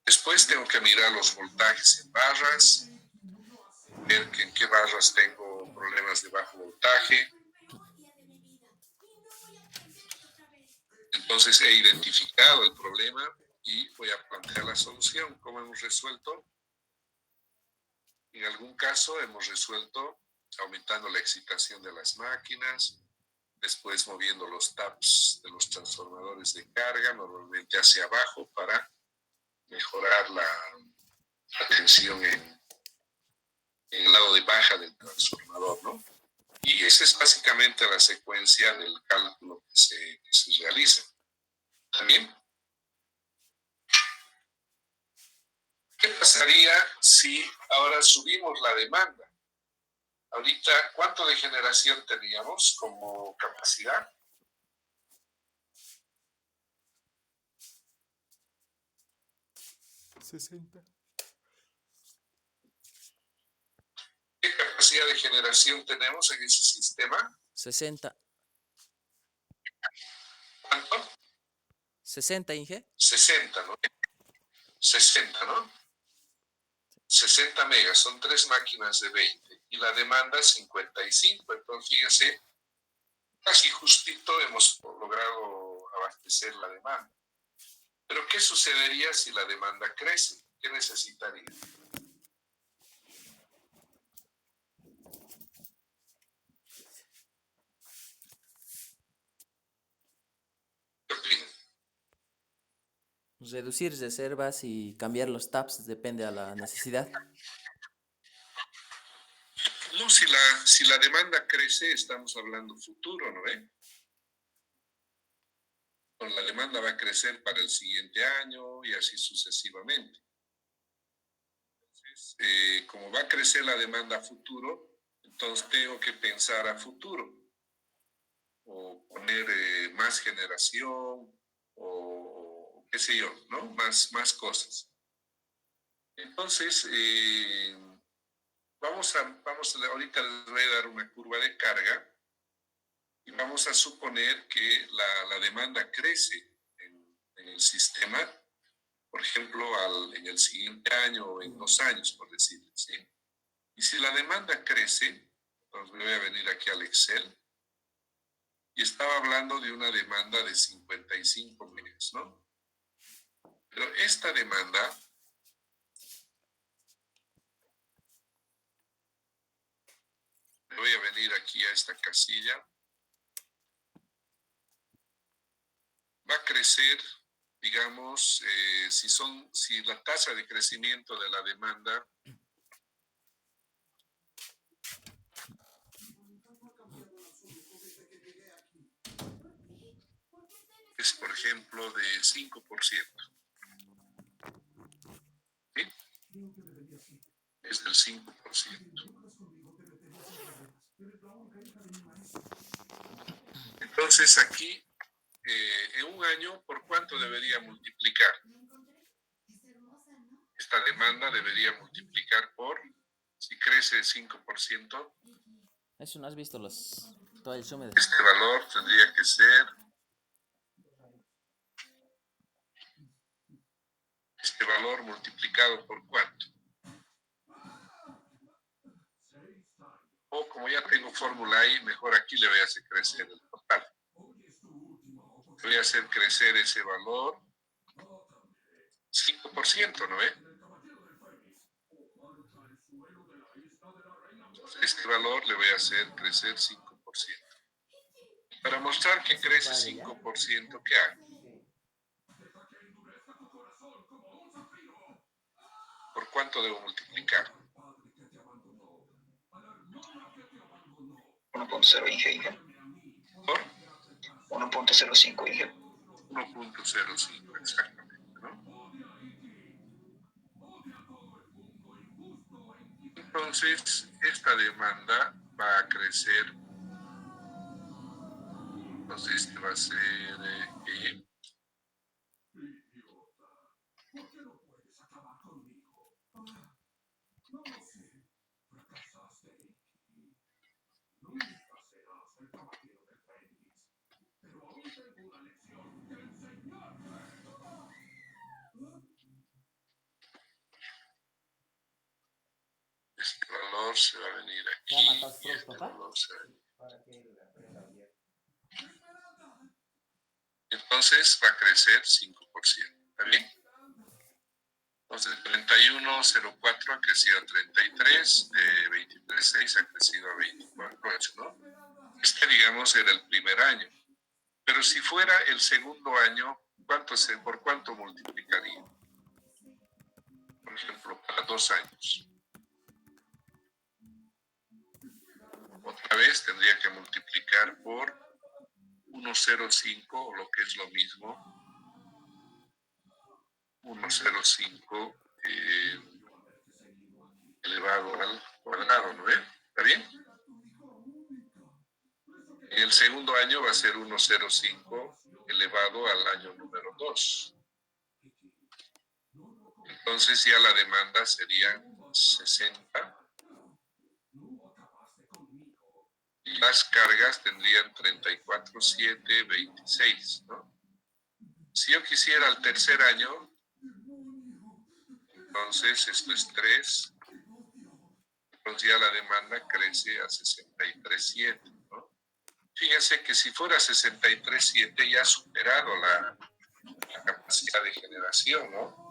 Después tengo que mirar los voltajes en barras, ver que en qué barras tengo problemas de bajo voltaje. Entonces he identificado el problema y voy a plantear la solución. ¿Cómo hemos resuelto? En algún caso hemos resuelto aumentando la excitación de las máquinas, después moviendo los taps de los transformadores de carga, normalmente hacia abajo, para mejorar la tensión en el lado de baja del transformador, ¿no? Y esa es básicamente la secuencia del cálculo que se realiza. ¿También? ¿Qué pasaría si ahora subimos la demanda? Ahorita, ¿cuánto de generación teníamos como capacidad? ¿Qué capacidad de generación tenemos en ese sistema? 60. ¿Cuánto? 60, Inge. 60, ¿no? 60, ¿no? 60 megas, son 3 máquinas de 20 y la demanda es 55, entonces fíjense, casi justito hemos logrado abastecer la demanda. Pero ¿qué sucedería si la demanda crece? ¿Qué necesitaría? ¿Qué opinan? Reducir reservas y cambiar los taps depende a la necesidad. No, si la demanda crece, estamos hablando futuro, ¿no ve? La demanda va a crecer para el siguiente año y así sucesivamente. Entonces, como va a crecer la demanda a futuro, entonces tengo que pensar a futuro. O poner más generación, o qué sé yo, ¿no? Más cosas. Entonces, ahorita les voy a dar una curva de carga y vamos a suponer que la demanda crece en el sistema, por ejemplo, en el siguiente año o en 2 años, por decirlo así. Y si la demanda crece, entonces voy a venir aquí al Excel, y estaba hablando de una demanda de 55 megas, ¿no? Pero esta demanda voy a venir aquí a esta casilla, va a crecer, digamos, si la tasa de crecimiento de la demanda es, por ejemplo, de 5%. ¿Sí? Es del 5%. Entonces aquí, en un año, ¿por cuánto debería multiplicar? Esta demanda debería multiplicar por, si crece 5%, Eso no has visto todo el zoom de... este valor tendría que ser, este valor multiplicado por cuánto. O como ya tengo fórmula ahí, mejor aquí le voy a hacer crecer el total. Voy a hacer crecer ese valor 5%, ¿no ve? Este valor le voy a hacer crecer 5%. Para mostrar que crece 5%, ¿qué hago? ¿Por cuánto debo multiplicar? 1.0 Inge. ¿Por? 1.05 Inge. 1.05, exactamente, ¿no? Entonces, esta demanda va a crecer. Entonces, este va a ser E. 14 va a venir aquí. ¿Ya matas Y este papá? valor se va a venir. Entonces va a crecer 5%. ¿Está bien? Entonces, 31.04 ha crecido a 33, de 23.6 ha crecido a 24.8, ¿no? Este, digamos, era el primer año. Pero si fuera el segundo año, ¿por cuánto multiplicaría? Por ejemplo, para 2 años. Otra vez tendría que multiplicar por 1,05, o lo que es lo mismo, 1,05 elevado al cuadrado, ¿no ven? ¿Está bien? En el segundo año va a ser 1,05 elevado al año número 2. Entonces ya la demanda sería 60. Y las cargas tendrían 34,7, 26, ¿no? Si yo quisiera el tercer año, entonces esto es 3. Entonces ya la demanda crece a 63,7, ¿no? Fíjense que si fuera 63,7 ya ha superado la capacidad de generación, ¿no?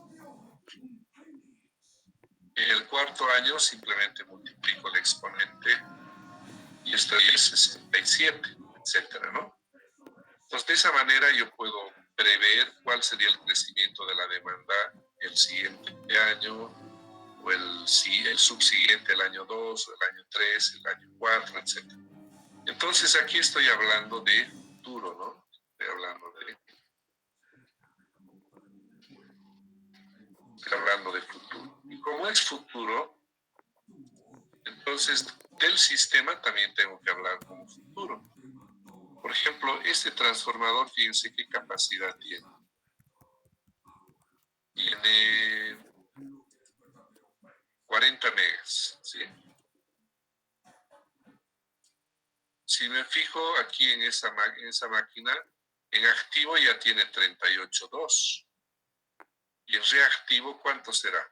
En el cuarto año simplemente multiplico el exponente y esto ya es 67, etcétera, ¿no? Entonces, de esa manera yo puedo prever cuál sería el crecimiento de la demanda el siguiente año, o el subsiguiente, el año 2, el año 3, el año 4, etcétera. Entonces, aquí estoy hablando de futuro, ¿no? Estoy hablando de futuro. Y como es futuro, entonces del sistema también tengo que hablar como futuro. Por ejemplo, este transformador, fíjense qué capacidad tiene. Tiene 40 megas, ¿sí? Si me fijo aquí en esa máquina, en activo ya tiene 38.2. Y en reactivo, ¿cuánto será?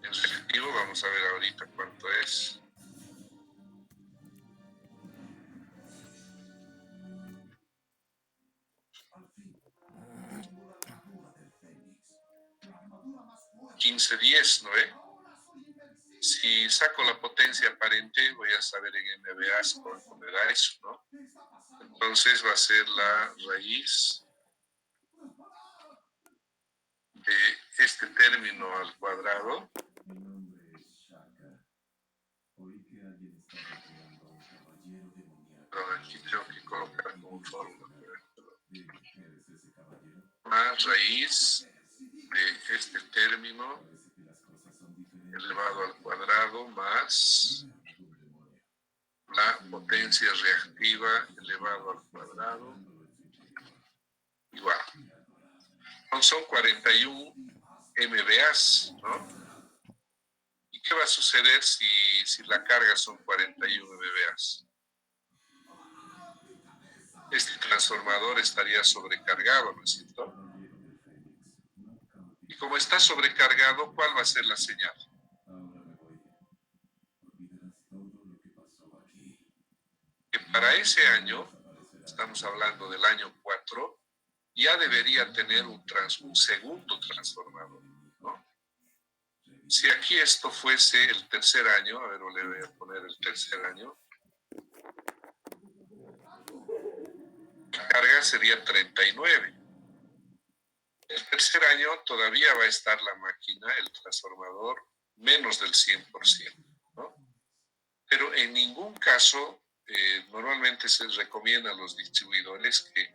En reactivo, vamos a ver ahorita cuánto es. Al fin, tengo la armadura del Fénix. La armadura más fuerte. 1510, ¿no ve? Ahora soy invencible. Si saco la potencia aparente, voy a saber en MVAs cuánto me da eso, ¿no? ¿Qué está pasando? Entonces va a ser la raíz de este término al cuadrado. Mi nombre es Shaka. Oí que alguien estaba creando un caballero demoníaco. Pero aquí tengo que colocar como fórmula. Dime, ¿eres ese caballero? Más raíz de este término Parece que las cosas son diferentes. elevado al cuadrado más Un demonio. la potencia reactiva elevado al cuadrado igual. Son 41 MVAs, ¿no? ¿Y qué va a suceder si la carga son 41 MVAs? Este transformador estaría sobrecargado, ¿no es cierto? Y como está sobrecargado, ¿cuál va a ser la señal? Ahora me voy. Olvidarás todo lo que pasó aquí. Que para ese año, estamos hablando del año 4, ya debería tener un segundo transformador, ¿no? Si aquí esto fuese el tercer año, a ver, le voy a poner el tercer año, la carga sería 39. El tercer año todavía va a estar la máquina, el transformador, menos del 100%, ¿no? Pero en ningún caso, normalmente se recomienda a los distribuidores que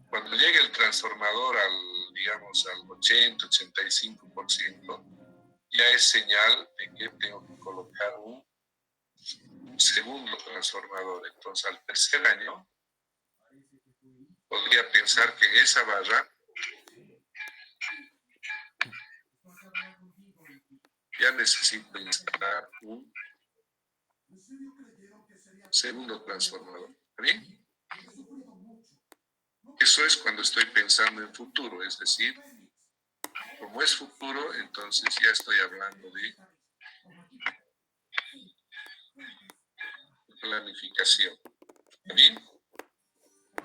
cuando llegue el transformador digamos, al 80-85%, ya es señal de que tengo que colocar un segundo transformador. Entonces, al tercer año, podría pensar que en esa barra ya necesito instalar un segundo transformador. ¿Está bien? Que Eso es cuando estoy pensando en futuro, es decir, como es futuro, entonces ya estoy hablando de planificación. Bien,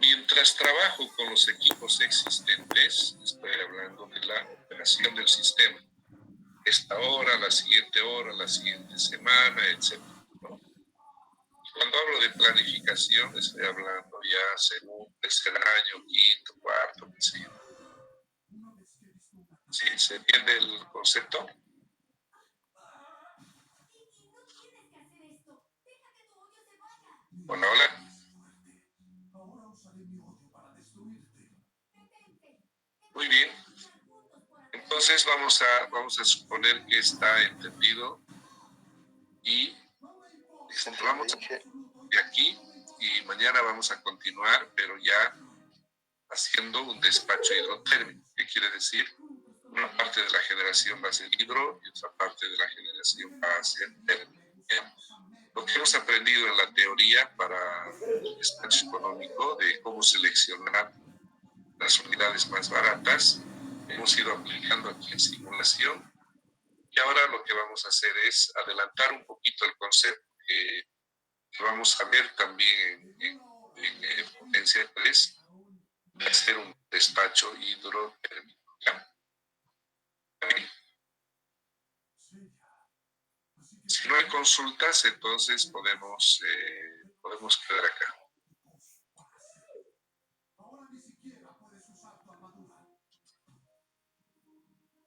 mientras trabajo con los equipos existentes, estoy hablando de la operación del sistema. Esta hora, la siguiente semana, etc. Cuando hablo de planificación, estoy hablando ya segundo, tercer año, quinto, cuarto, qué sé yo. ¿Sí? ¿Se entiende el concepto? Hola, hola. Ahora usaré mi odio para destruirte. Muy bien. Entonces vamos a suponer que está entendido y vamos de aquí y mañana vamos a continuar, pero ya haciendo un despacho hidrotérmico. ¿Qué quiere decir? Una parte de la generación va a ser hidro y otra parte de la generación va a ser térmica. Bien. Lo que hemos aprendido en la teoría para el despacho económico de cómo seleccionar las unidades más baratas, hemos ido aplicando aquí en simulación. Y ahora lo que vamos a hacer es adelantar un poquito el concepto que vamos a ver también en potencia 3, de hacer un despacho hidrotérmico. ¿Ya? Si no hay consultas, entonces podemos quedar acá. Ahora ni siquiera puedes usar tu armadura.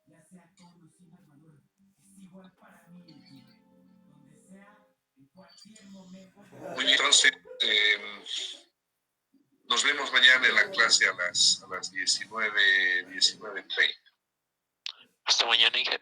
Ya sea con o sin armadura, es igual para mí, donde sea, en cualquier momento. Muy bien, entonces nos vemos mañana en la clase a las 19:30. Hasta mañana, Inge.